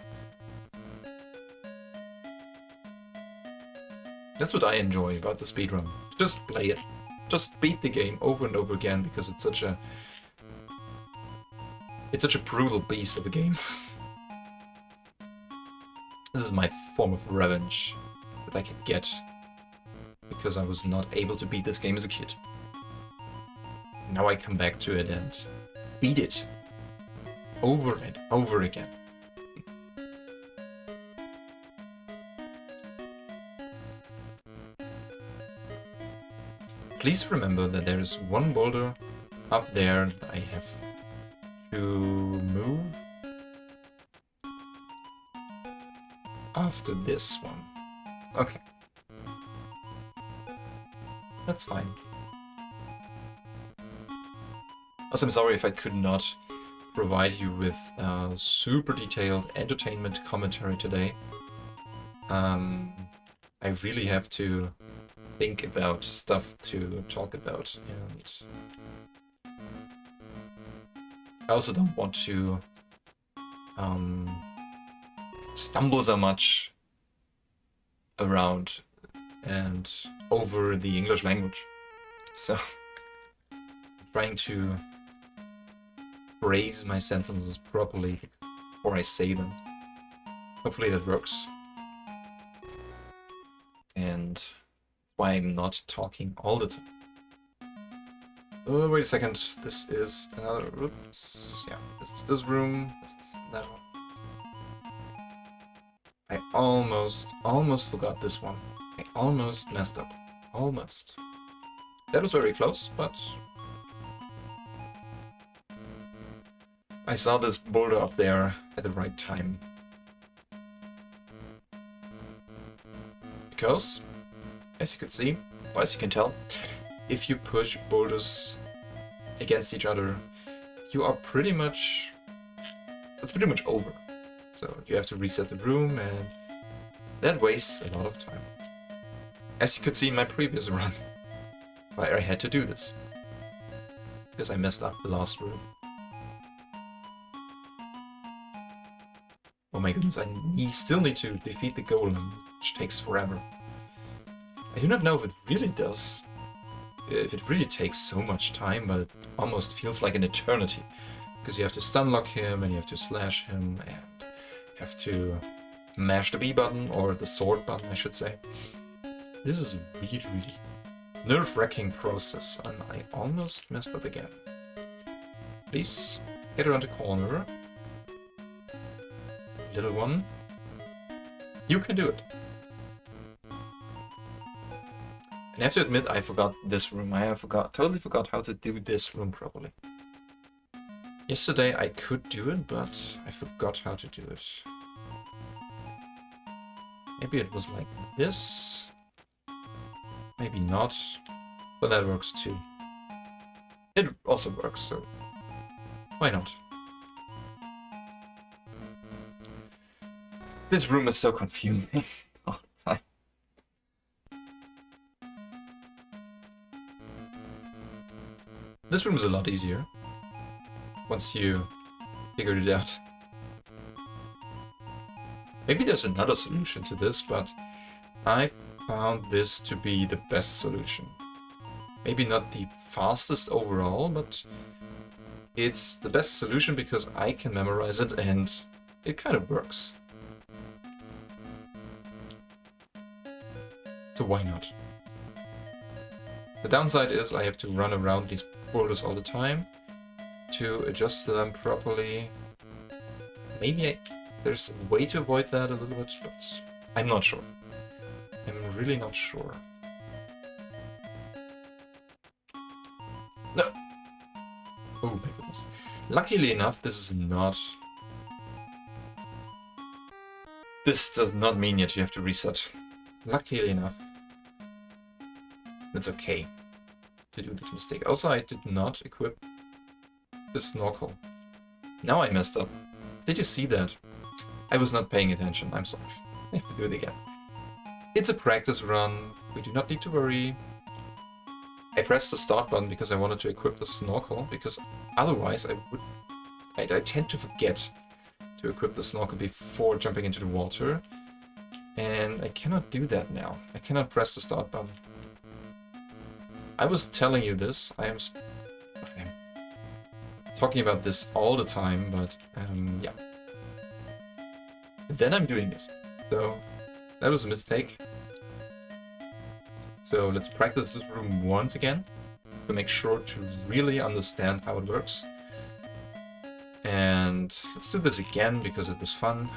That's what I enjoy about the speedrun. Just play it. Just beat the game over and over again, because it's such a brutal beast of a game. This is my form of revenge that I could get because I was not able to beat this game as a kid. Now I come back to it and beat it over and over again. Please remember that there is one boulder up there that I have to move after this one. Okay. That's fine. Also, I'm sorry if I could not provide you with super detailed entertainment commentary today. I really have to think about stuff to talk about, and I also don't want to stumble so much around and over the English language. So I'm trying to phrase my sentences properly before I say them. Hopefully that works. And that's why I'm not talking all the time. Oh, wait a second. This is another. Oops. Yeah, this is this room. This is that one. I almost forgot this one. I almost messed up. Almost. That was very close, but I saw this boulder up there at the right time. Because, as you can see, or as you can tell, if you push boulders against each other, you are pretty much... it's pretty much over. So you have to reset the room, and that wastes a lot of time. As you could see in my previous run, where I had to do this. Because I messed up the last room. Oh my goodness, I still need to defeat the golem, which takes forever. I do not know if it really does. If it really takes so much time, but it almost feels like an eternity. Because you have to stun lock him, and you have to slash him, and you have to mash the B button, or the sword button, I should say. This is a really, really nerve-wracking process, and I almost messed up again. Please, get around the corner. Little one. You can do it. And I have to admit, I forgot this room. Totally forgot how to do this room properly. Yesterday I could do it, but I forgot how to do it. Maybe it was like this. Maybe not. but that works too. It also works, so why not? This room is so confusing all the time. This room is a lot easier once you figured it out. Maybe there's another solution to this, but I found this to be the best solution. Maybe not the fastest overall, but it's the best solution because I can memorize it and it kind of works. So why not? The downside is I have to run around these boulders all the time to adjust them properly. Maybe there's a way to avoid that a little bit, but I'm not sure. I'm really not sure. No! Oh my goodness. Luckily enough, this is not... This does not mean yet you have to reset. Luckily enough. It's okay to do this mistake. Also, I did not equip the snorkel. Now I messed up. Did you see that? I was not paying attention. I'm sorry. I have to do it again. It's a practice run. We do not need to worry. I pressed the start button because I wanted to equip the snorkel, because otherwise I tend to forget to equip the snorkel before jumping into the water. And I cannot do that now. I cannot press the start button. I was telling you this. I am talking about this all the time, but yeah. Then I'm doing this. So that was a mistake. So let's practice this room once again to make sure to really understand how it works. And let's do this again because it was fun.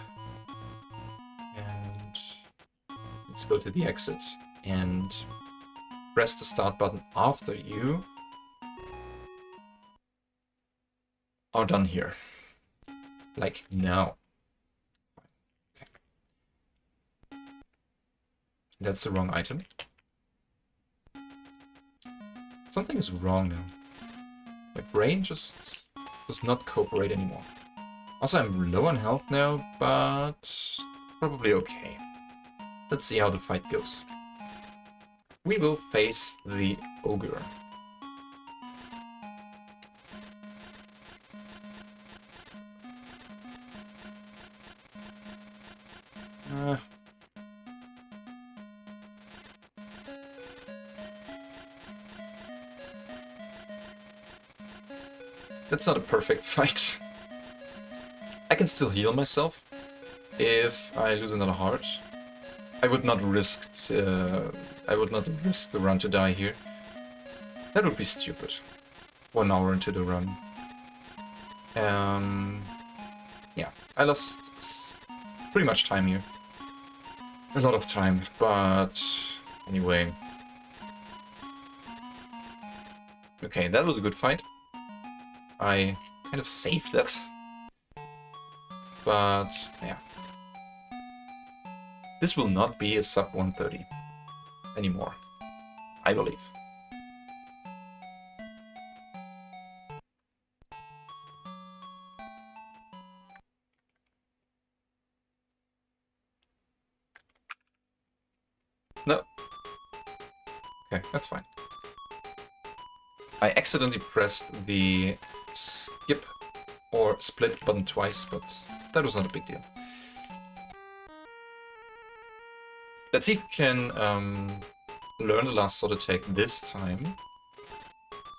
And let's go to the exit and press the start button after you are done here. Like now. Okay. That's the wrong item. Something is wrong now. My brain just does not cooperate anymore. Also, I'm low on health now, but probably okay. Let's see how the fight goes. We will face the ogre. That's not a perfect fight. I can still heal myself if I lose another heart. I would not risk the run to die here. That would be stupid. 1 hour into the run. Yeah, I lost pretty much time here. A lot of time, but anyway. Okay, that was a good fight. I kind of saved that. But yeah. This will not be a sub 130 anymore, I believe. No. Okay, that's fine. I accidentally pressed the skip or split button twice, but that was not a big deal. Let's see if we can learn the last sword attack this time.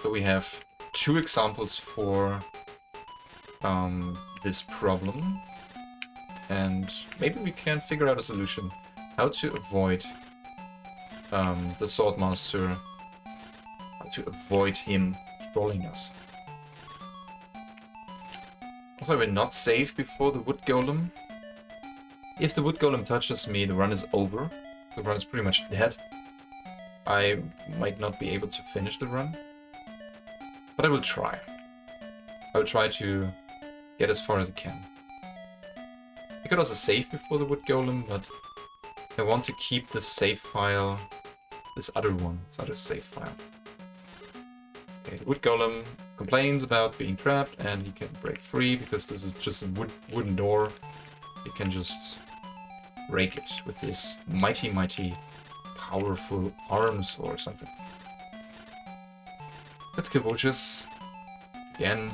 So we have 2 examples for this problem, and maybe we can figure out a solution how to avoid the Swordmaster, how to avoid him trolling us. Also, we're not safe before the wood golem. If the wood golem touches me, the run is over. The run is pretty much dead. I might not be able to finish the run, but I will try. I will try to get as far as I can. I could also save before the wood golem, but I want to keep the save file, this other save file. Okay, the wood golem complains about being trapped, and he can break free because this is just a wooden door. He can just break it with his mighty, mighty, powerful arms or something. Let's kill Vultures again.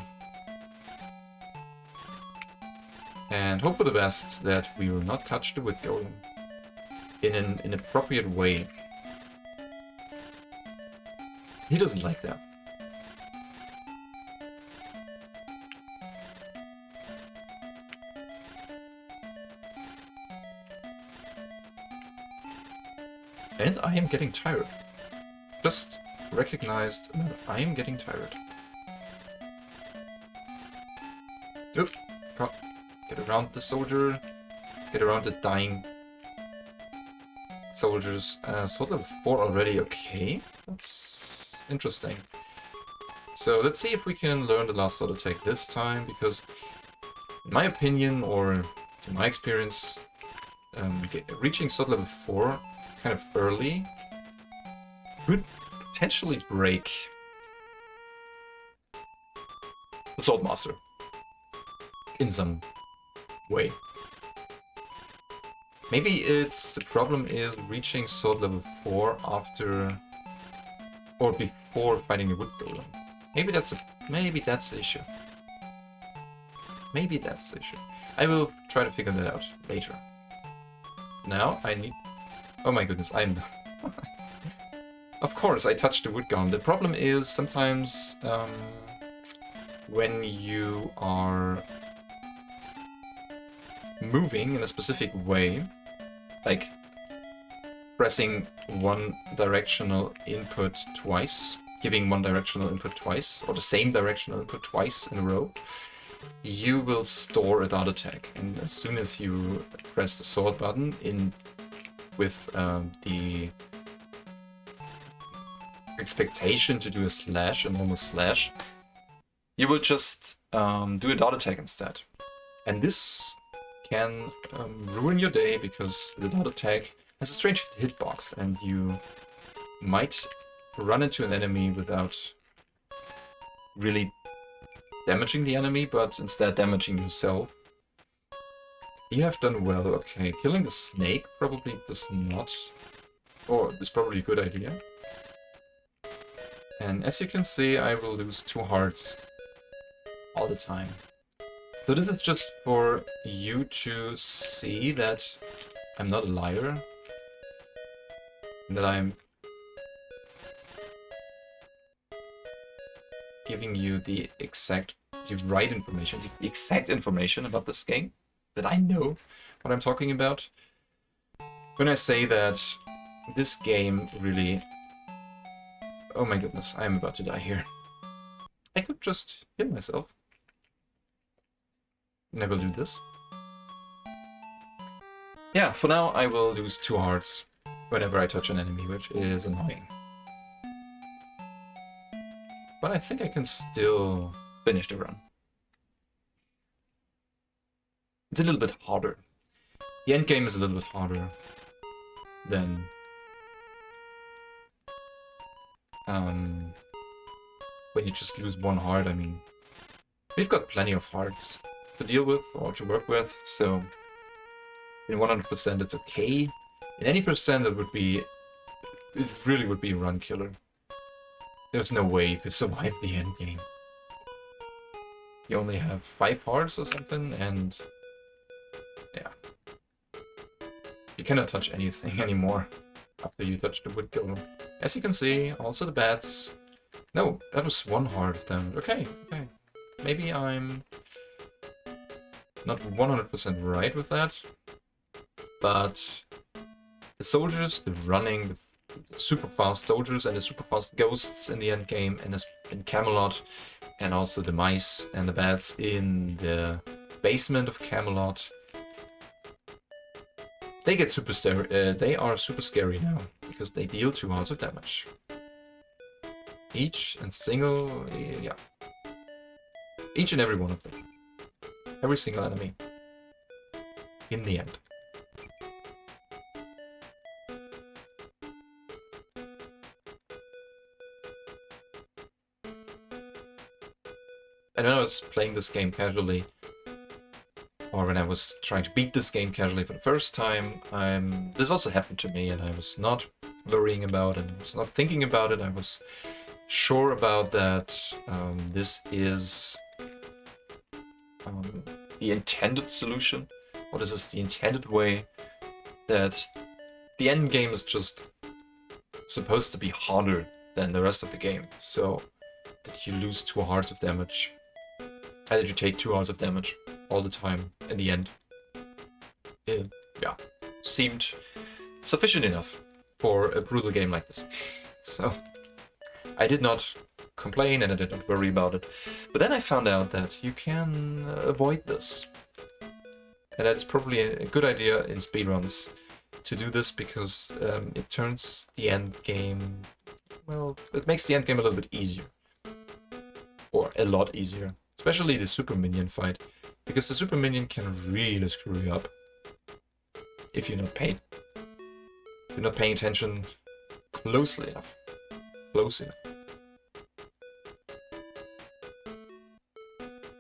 And hope for the best that we will not touch the wood golem in an appropriate way. He doesn't like that. And I am getting tired. Just recognized that I am getting tired. Oop. Get around the soldier. Get around the dying soldiers. Sword level 4 already. Okay. That's interesting. So let's see if we can learn the last sword attack this time, because in my opinion, or in my experience, reaching sword level 4 kind of early could potentially break the Swordmaster in some way. Maybe the problem is reaching sword level 4 after or before fighting the wood golem. Maybe that's the issue. Maybe that's the issue. I will try to figure that out later. Now I need... Oh my goodness, I'm... Of course, I touched the wood golem. The problem is sometimes when you are moving in a specific way, like pressing one directional input twice, giving one directional input twice, or the same directional input twice in a row, you will store a dot attack. And as soon as you press the sword button in with the expectation to do a slash, a normal slash, you will just do a dot attack instead. And this can ruin your day, because the dot attack has a strange hitbox, and you might run into an enemy without really damaging the enemy, but instead damaging yourself. You have done well. Okay, killing the snake probably does not, or is probably a good idea. And as you can see, I will lose 2 hearts all the time. So this is just for you to see that I'm not a liar, and that I'm giving you the right information, the exact information about this game, that I know what I'm talking about when I say that this game really... Oh my goodness, I am about to die here. I could just heal myself. And I will do this. Yeah, for now I will lose 2 hearts whenever I touch an enemy, which is annoying. But I think I can still finish the run. It's a little bit harder. The endgame is a little bit harder than when you just lose 1 heart. I mean, we've got plenty of hearts to deal with or to work with, so in 100% it's okay. In any percent it really would be a run killer. There's no way you could survive the end game. You only have 5 hearts or something, and yeah. You cannot touch anything anymore after you touch the wood golem. As you can see, also the bats. No, that was 1 heart of damage. Okay. Maybe I'm not 100% right with that, but the soldiers, the running, the super fast soldiers and the super fast ghosts in the end game, and in Camelot, and also the mice and the bats in the basement of Camelot, they get they are super scary now, because they deal 2 hearts of damage. Each and single, yeah. Each and every one of them. Every single enemy. In the end. And when I was playing this game casually, or when I was trying to beat this game casually for the first time, this also happened to me, and I was not worrying about it, I was not thinking about it. I was sure about that. This is the intended solution, or this is the intended way, that the end game is just supposed to be harder than the rest of the game, so that you lose 2 hearts of damage, and that you take 2 hearts of damage all the time in the end. It, yeah, seemed sufficient enough for a brutal game like this. So I did not complain and I did not worry about it. But then I found out that you can avoid this. And that's probably a good idea in speedruns to do this, because it turns the end game, well, it makes the end game a little bit easier. Or a lot easier. Especially the super minion fight. Because the super minion can really screw you up if you're not paying attention closely enough. Close enough.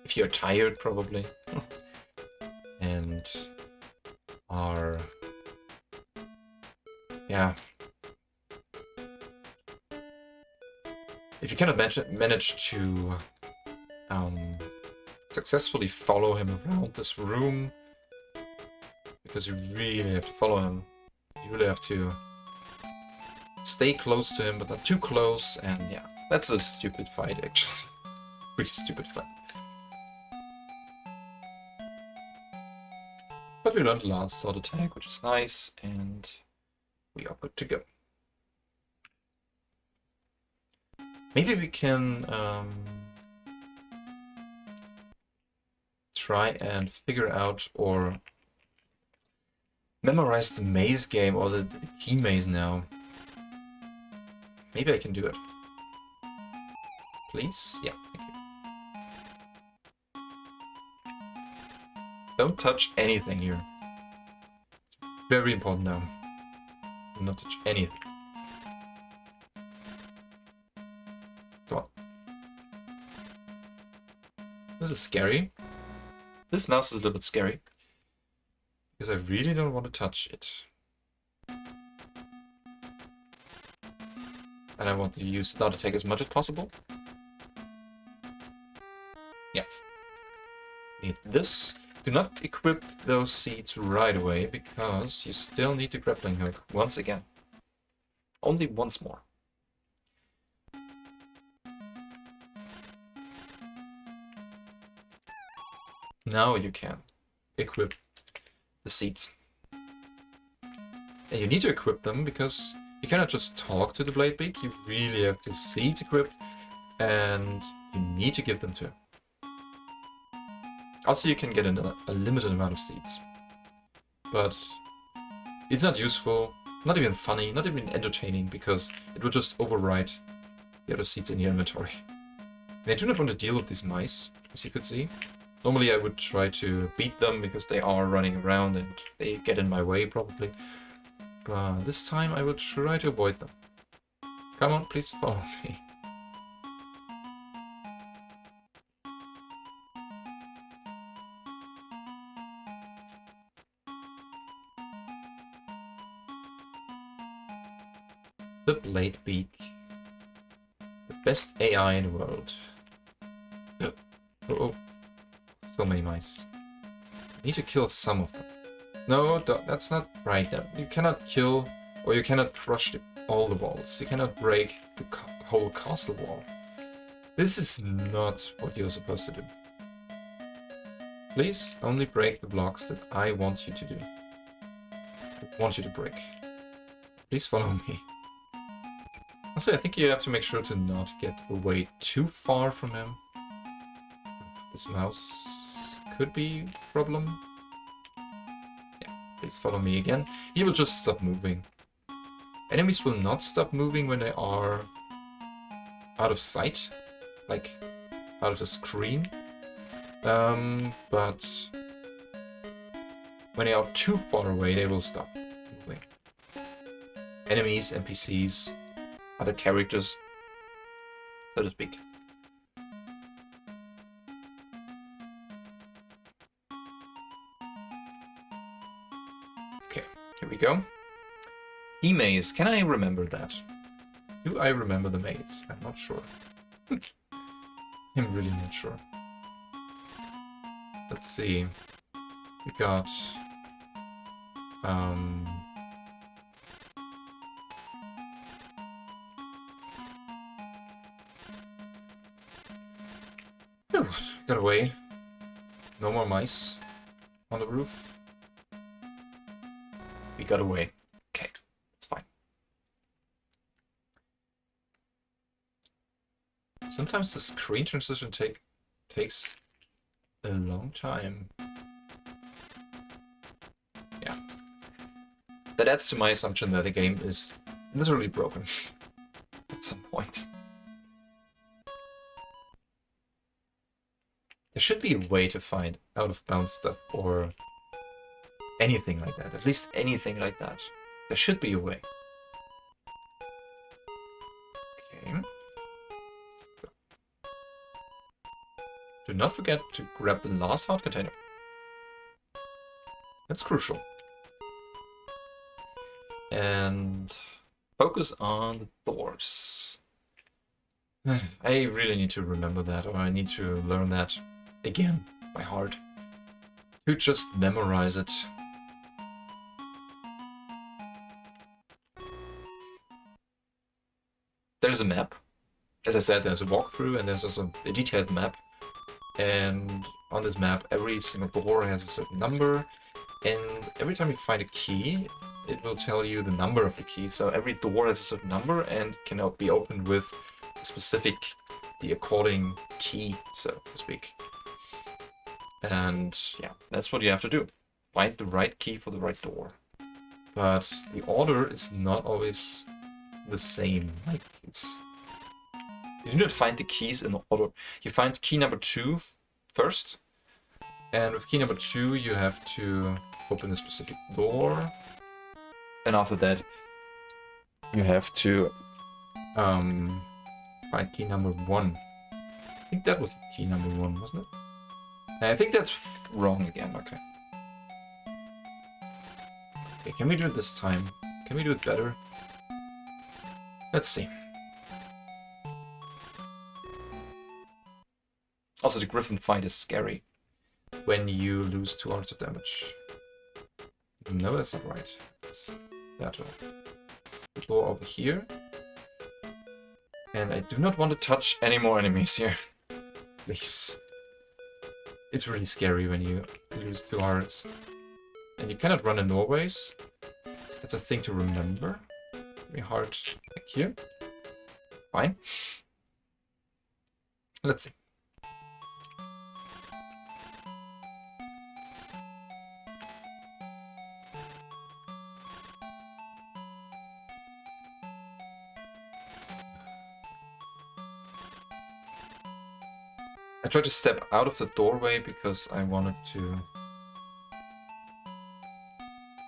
If you're tired, probably, and are, yeah. If you cannot manage to successfully follow him around this room, because you really have to follow him, you really have to stay close to him, but not too close, and yeah, that's a stupid fight, actually. Pretty stupid fight. But we learned the last sword attack, which is nice, and we are good to go. Maybe we can try and figure out or memorize the maze game, or the key maze now. Maybe I can do it. Please? Yeah, thank you. Don't touch anything here. It's very important now. Do not touch anything. Come on. This is scary. This mouse is a little bit scary, because I really don't want to touch it. And I want to use Start Attack as much as possible. Yeah. Need this. Do not equip those seeds right away, because you still need the grappling hook once again. Only once more. Now you can equip the seeds. And you need to equip them, because you cannot just talk to the Bladebeak, you really have the seeds equipped, and you need to give them to him. Also, you can get a limited amount of seeds. But it's not useful, not even funny, not even entertaining, because it will just override the other seeds in your inventory. And I do not want to deal with these mice, as you could see. Normally I would try to beat them, because they are running around and they get in my way, probably. But this time I will try to avoid them. Come on, please follow me. The Bladebeak. The best AI in the world. Oh. So many mice. I need to kill some of them. No, that's not right. You cannot kill, or you cannot crush all the walls. You cannot break the whole castle wall. This is not what you're supposed to do. Please only break the blocks that I want you to do. I want you to break. Please follow me. Also, I think you have to make sure to not get away too far from him. This mouse could be a problem. Yeah, please follow me again. He will just stop moving. Enemies will not stop moving when they are out of sight, like out of the screen. But when they are too far away, they will stop moving. Enemies, NPCs, other characters, so to speak. go. Key maze. Can I remember that? Do I remember the maze? I'm not sure. I'm really not sure. Let's see. We got... Whew, got away. No more mice on the roof. We got away. Okay, it's fine. Sometimes the screen transition takes a long time. Yeah. That adds to my assumption that the game is literally broken at some point. There should be a way to find out-of-bounds stuff or anything like that. At least anything like that. There should be a way. Okay. So. Do not forget to grab the last heart container. That's crucial. And focus on the doors. I really need to remember that, or I need to learn that again by heart. To just memorize it. There's a map. As I said, there's a walkthrough and there's also a detailed map. And on this map, every single door has a certain number. And every time you find a key, it will tell you the number of the key. So every door has a certain number and cannot be opened with a specific, the according key, so to speak. And yeah, that's what you have to do. Find the right key for the right door. But the order is not always the same. Like, it's... You do not find the keys in order. You find key number 2 first. And with key number 2, you have to open a specific door. And after that, you have to find key number 1. I think that was key number 1, wasn't it? I think that's wrong again, okay. Okay, can we do it this time? Can we do it better? Let's see. Also, the Griffin fight is scary when you lose 2 hours of damage. No, that's not right. It's that one. The door over here. And I do not want to touch any more enemies here. Please. It's really scary when you lose 2 hearts. And you cannot run in doorways. That's a thing to remember. Very hard like here. Fine. Let's see. I tried to step out of the doorway because I wanted to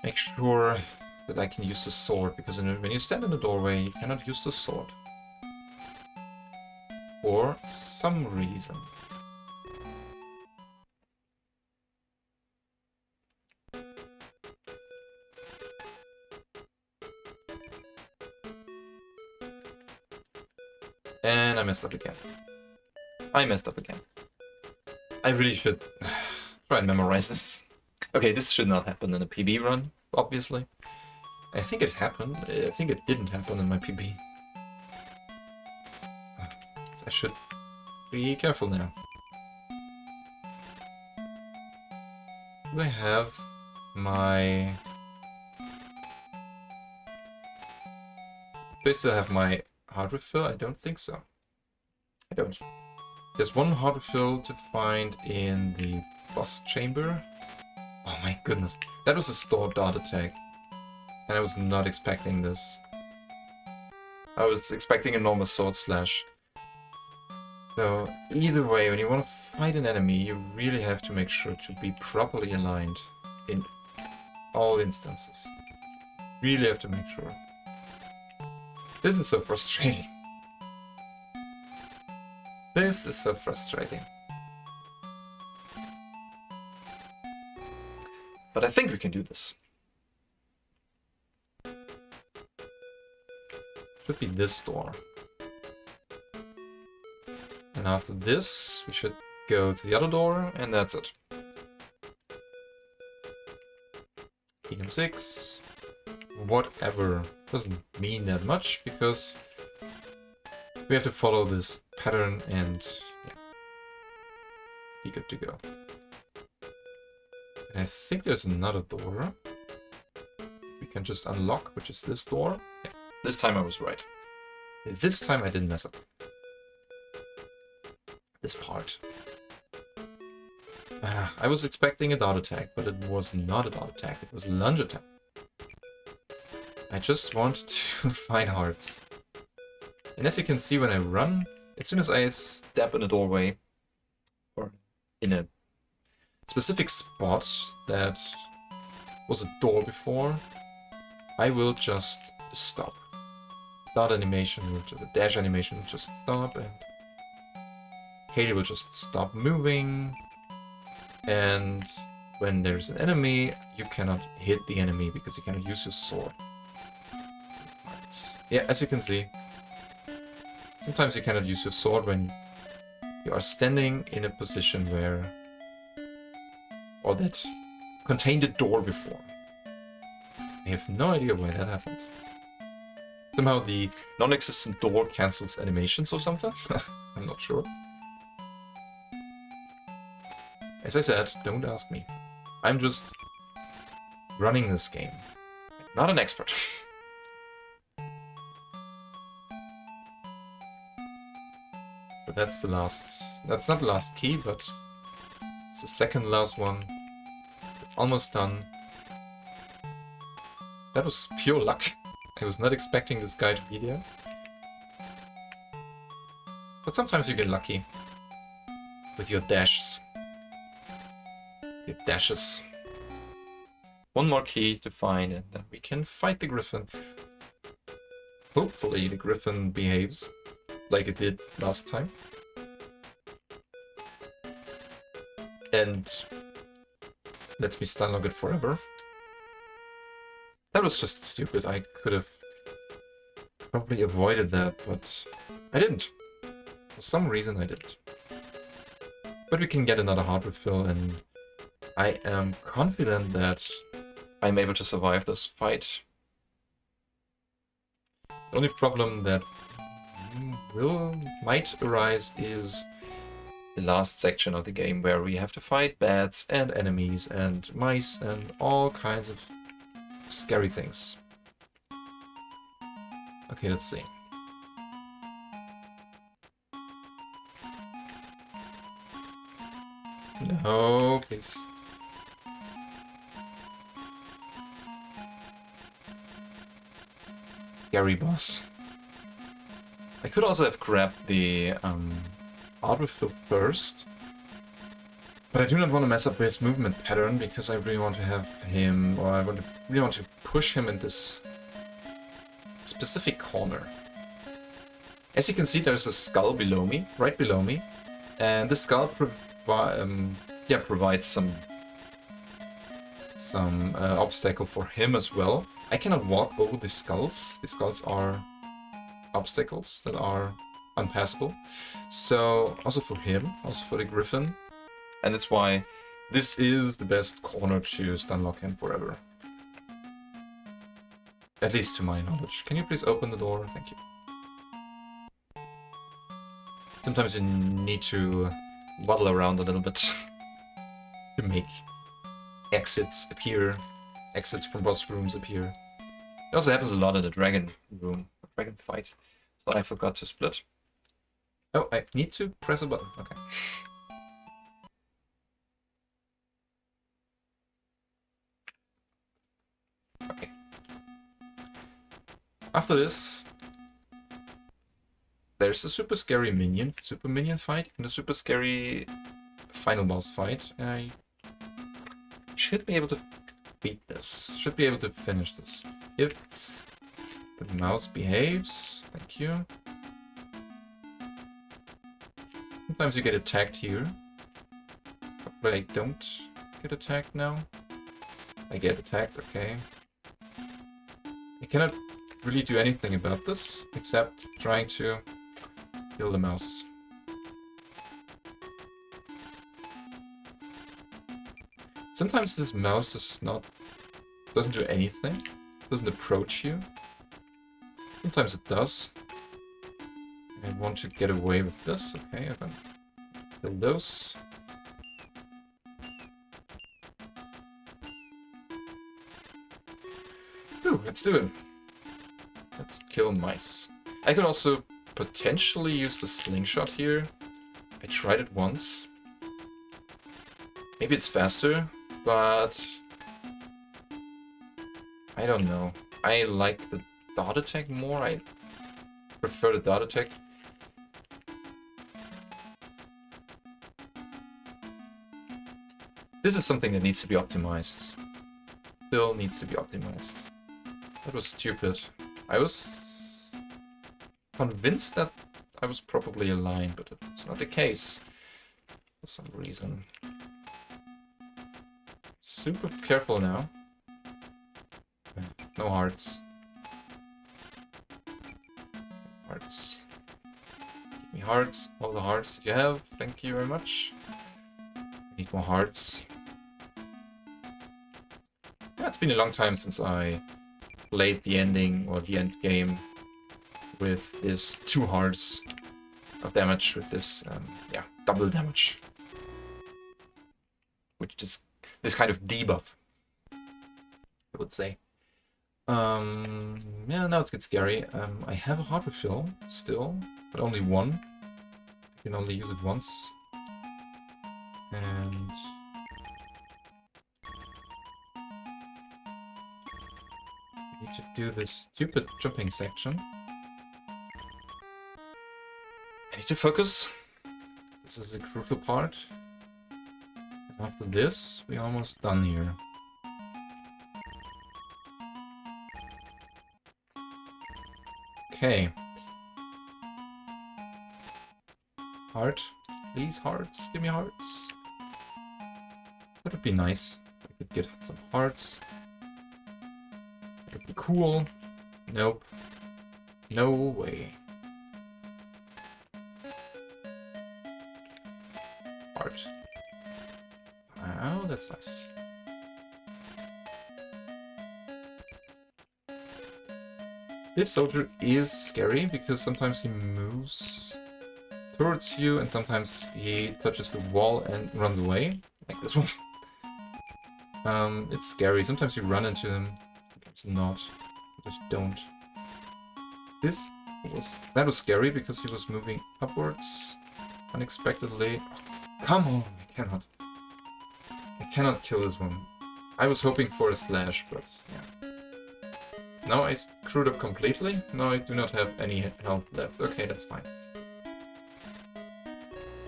make sure that I can use the sword, because when you stand in the doorway, you cannot use the sword. For some reason. And I messed up again. I really should try and memorize this. Okay, this should not happen in a PB run, obviously. I think it happened. I think it didn't happen in my PB. So I should be careful now. Do I have my... Do I still have my heart refill? I don't think so. I don't. There's one heart refill to find in the boss chamber. Oh my goodness. That was a stored dart attack. And I was not expecting this. I was expecting a normal sword slash. So, either way, when you want to fight an enemy, you really have to make sure to be properly aligned in all instances. Really have to make sure. This is so frustrating. This is so frustrating. But I think we can do this. should be this door. And after this, we should go to the other door, and that's it. Helium 6. Whatever. Doesn't mean that much, because we have to follow this pattern and yeah, be good to go. And I think there's another door we can just unlock, which is this door. Yeah, this time I was right. This time I didn't mess up. This part. I was expecting a dart attack, but it was not a dart attack, it was a lunge attack. I just want to find hearts. And as you can see when I run, as soon as I step in a doorway, or in a specific spot that was a door before, I will just stop. Dart animation, the dash animation will just stop, and Katie will just stop moving. And when there's an enemy, you cannot hit the enemy because you cannot use your sword. Yeah, as you can see, sometimes you cannot use your sword when you are standing in a position where, or that contained a door before. I have no idea why that happens. Somehow the non-existent door cancels animations or something? I'm not sure. As I said, don't ask me. I'm just running this game. Not an expert. But that's the last... That's not the last key, but it's the second last one. Almost done. That was pure luck. I was not expecting this guy to be there. But sometimes you get lucky with your dashes. Your dashes. One more key to find, and then we can fight the griffin. Hopefully the griffin behaves like it did last time. And lets me stunlock it forever. That was just stupid. I could have probably avoided that, but I didn't. For some reason I didn't. But we can get another heart refill, and I am confident that I'm able to survive this fight. The only problem that might arise is the last section of the game, where we have to fight bats and enemies and mice and all kinds of scary things. Okay, let's see. No, please. Scary boss. I could also have grabbed the art refill first, but I do not want to mess up his movement pattern, because I really want to have him, or really want to push him in this specific corner. As you can see, there's a skull below me, right below me, and the skull provides some obstacle for him as well. I cannot walk over the skulls. The skulls are obstacles that are unpassable. So also for him, also for the griffin. And that's why this is the best corner to stunlock him forever. At least to my knowledge. Can you please open the door? Thank you. Sometimes you need to waddle around a little bit to make exits appear. Exits from boss rooms appear. It also happens a lot in the dragon room, dragon fight. So I forgot to split. Oh, I need to press a button. Okay. Okay. After this, there's a super scary minion fight and a super scary final boss fight. And I should be able to beat this. Should be able to finish this. If the mouse behaves. Thank you. Sometimes you get attacked here. But I don't get attacked now. I get attacked, okay. I cannot really do anything about this, except trying to kill the mouse. Sometimes this mouse doesn't do anything, doesn't approach you. Sometimes it does. I want to get away with this. Okay, I can kill those. Ooh, let's do it. Let's kill mice. I could also potentially use the slingshot here. I tried it once. Maybe it's faster, but I don't know. I like the dart attack more. I prefer the dart attack. This is something that needs to be optimized. Still needs to be optimized. That was stupid. I was convinced that I was probably aligned, but it's not the case for some reason. Super careful now. No hearts. Hearts. Give me hearts. All the hearts you have. Thank you very much. Need more hearts. Yeah, it's been a long time since I played the ending or the end game with this 2 hearts of damage with this, yeah, double damage. Which is this kind of debuff, I would say. Yeah, now it gets scary. I have a heart refill still, but only one. I can only use it once. And I need to do this stupid jumping section. I need to focus. This is a crucial part. And after this, we're almost done here. Okay. Heart. Please, hearts. Give me hearts. That would be nice. I could get some hearts. That would be cool. Nope. No way. Heart. Wow, that's nice. This soldier is scary because sometimes he moves towards you and sometimes he touches the wall and runs away, like this one. It's scary. Sometimes you run into him, sometimes not. You just don't. That was scary because he was moving upwards unexpectedly. Come on, I cannot kill this one. I was hoping for a slash, but yeah. Now I screwed up completely. Now I do not have any health left. Okay, that's fine.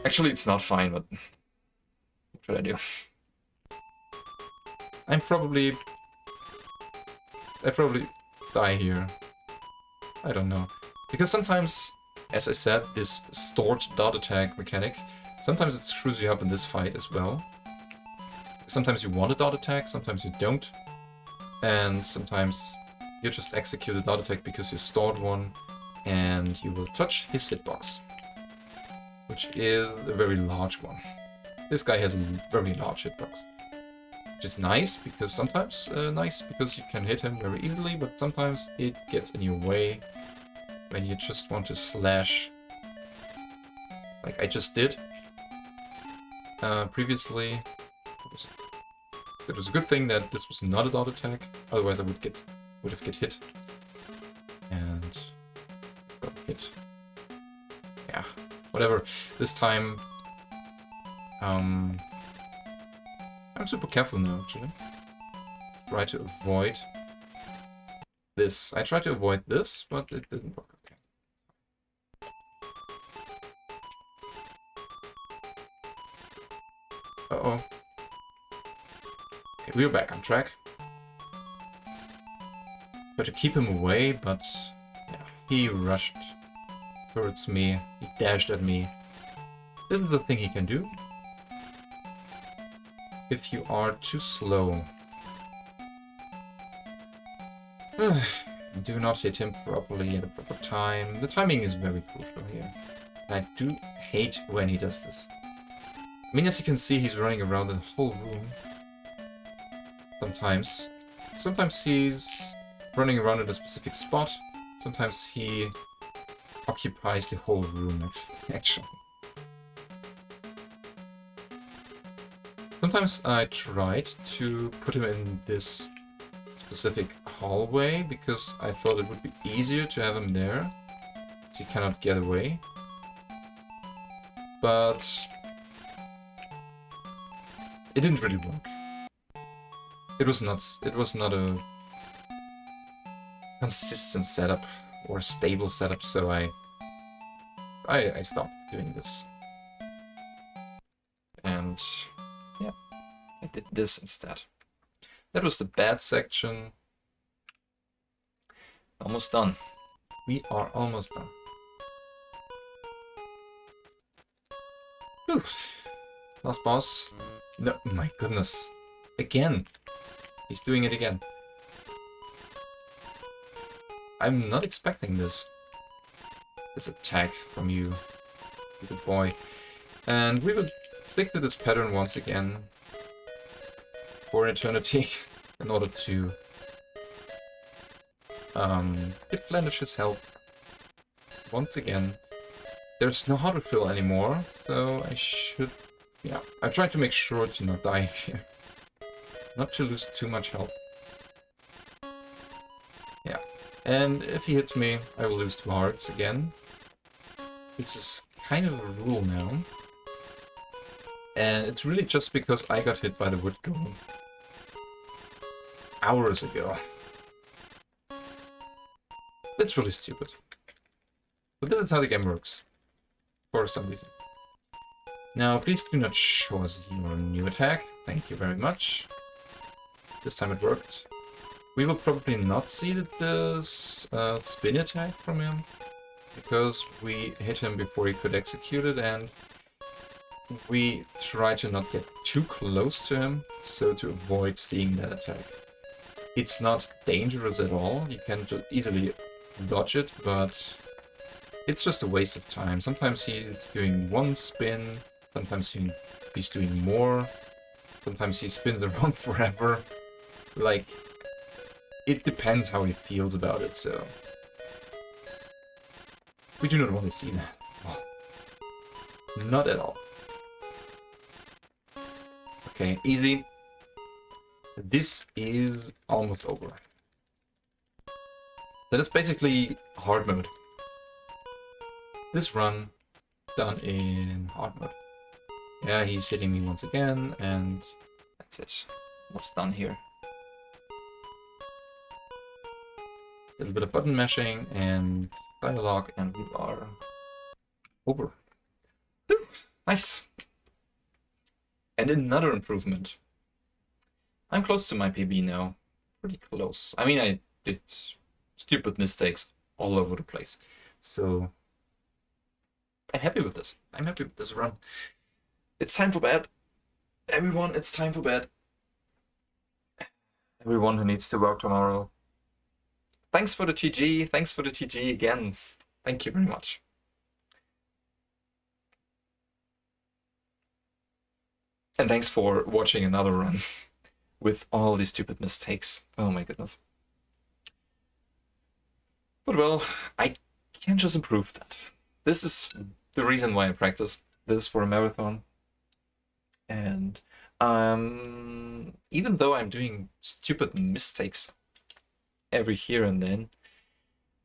Actually, it's not fine, but what should I do? I probably die here. I don't know. Because sometimes, as I said, this stored dot attack mechanic, sometimes it screws you up in this fight as well. Sometimes you want a dot attack, sometimes you don't. And sometimes you just execute a dot attack because you stored one and you will touch his hitbox. Which is a very large one. This guy has a very large hitbox. Which is nice because sometimes you can hit him very easily, but sometimes it gets in your way when you just want to slash like I just did. Previously it was a good thing that this was not a dot attack, otherwise I would have get hit. And got hit. Yeah. Whatever. This time I'm super careful now, actually. Try to avoid this. I tried to avoid this, but it didn't work. Okay. Uh-oh. Okay, we're back on track. Try to keep him away, but yeah, he rushed towards me. He dashed at me. This is the thing he can do. If you are too slow. Do not hit him properly at the proper time. The timing is very crucial here. I do hate when he does this. I mean, as you can see, he's running around the whole room. Sometimes. Sometimes he's running around at a specific spot. Sometimes he occupies the whole room, actually. Sometimes I tried to put him in this specific hallway because I thought it would be easier to have him there, so he cannot get away. But it didn't really work. It was nuts. It was not a consistent setup or stable setup, so I stopped doing this. And yeah, I did this instead. That was the bad section. Almost done. We are almost done. Whew. Last boss. No, my goodness. Again. He's doing it again. I'm not expecting this. This attack from you, little boy. And we will stick to this pattern once again for eternity in order to replenish his health once again. There's no heart refill anymore, so I should... yeah, I try to make sure to not die here. Not to lose too much health. Yeah, and if he hits me, I will lose 2 hearts again. This is kind of a rule now. And it's really just because I got hit by the wood golem hours ago. It's really stupid. But this is how the game works. For some reason. Now, please do not show us your new attack. Thank you very much. This time it worked. We will probably not see this spin attack from him, because we hit him before he could execute it, and we try to not get too close to him, so to avoid seeing that attack. It's not dangerous at all, you can just easily dodge it, but it's just a waste of time. Sometimes he's doing one spin, sometimes he's doing more, sometimes he spins around forever. Like, it depends how he feels about it, so... we do not want to see that. Oh. Not at all. Okay, easy. This is almost over. That is basically hard mode. This run done in hard mode. Yeah, he's hitting me once again, and that's it. What's done here? A little bit of button mashing and dialogue, and we are over. Woo, nice. And another improvement. I'm close to my PB now. Pretty close. I mean, I did stupid mistakes all over the place. So I'm happy with this. I'm happy with this run. It's time for bed. Everyone, it's time for bed. Everyone who needs to work tomorrow. Thanks for the TG. Thanks for the TG again. Thank you very much. And thanks for watching another run with all these stupid mistakes. Oh my goodness. But well, I can just improve that. This is the reason why I practice this for a marathon. And even though I'm doing stupid mistakes every here and then,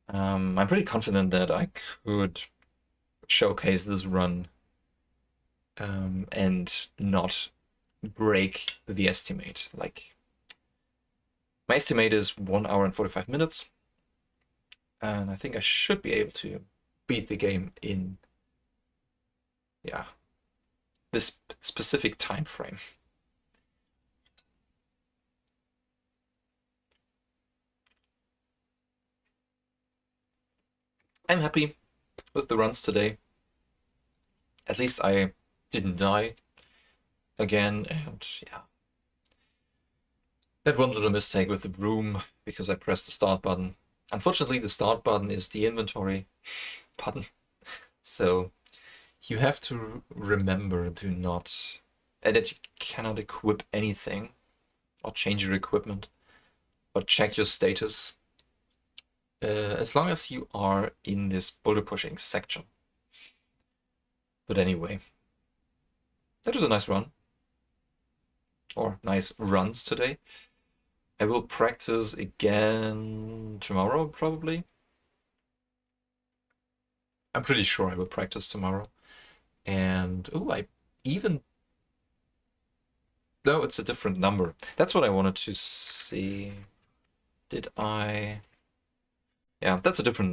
I'm pretty confident that I could showcase this run and not break the estimate. Like, my estimate is 1 hour and 45 minutes, and I think I should be able to beat the game in, yeah, this specific time frame. I'm happy with the runs today. At least I didn't die again, and yeah. That one little mistake with the broom, because I pressed the start button. Unfortunately, the start button is the inventory button. So you have to remember to not, that you cannot equip anything or change your equipment or check your status as long as you are in this boulder pushing section. But anyway, that was a nice run, or nice runs today. I will practice again tomorrow, probably. I'm pretty sure I will practice tomorrow. And, oh, I even... No, it's a different number. That's what I wanted to see. Did I... Yeah, that's a different number.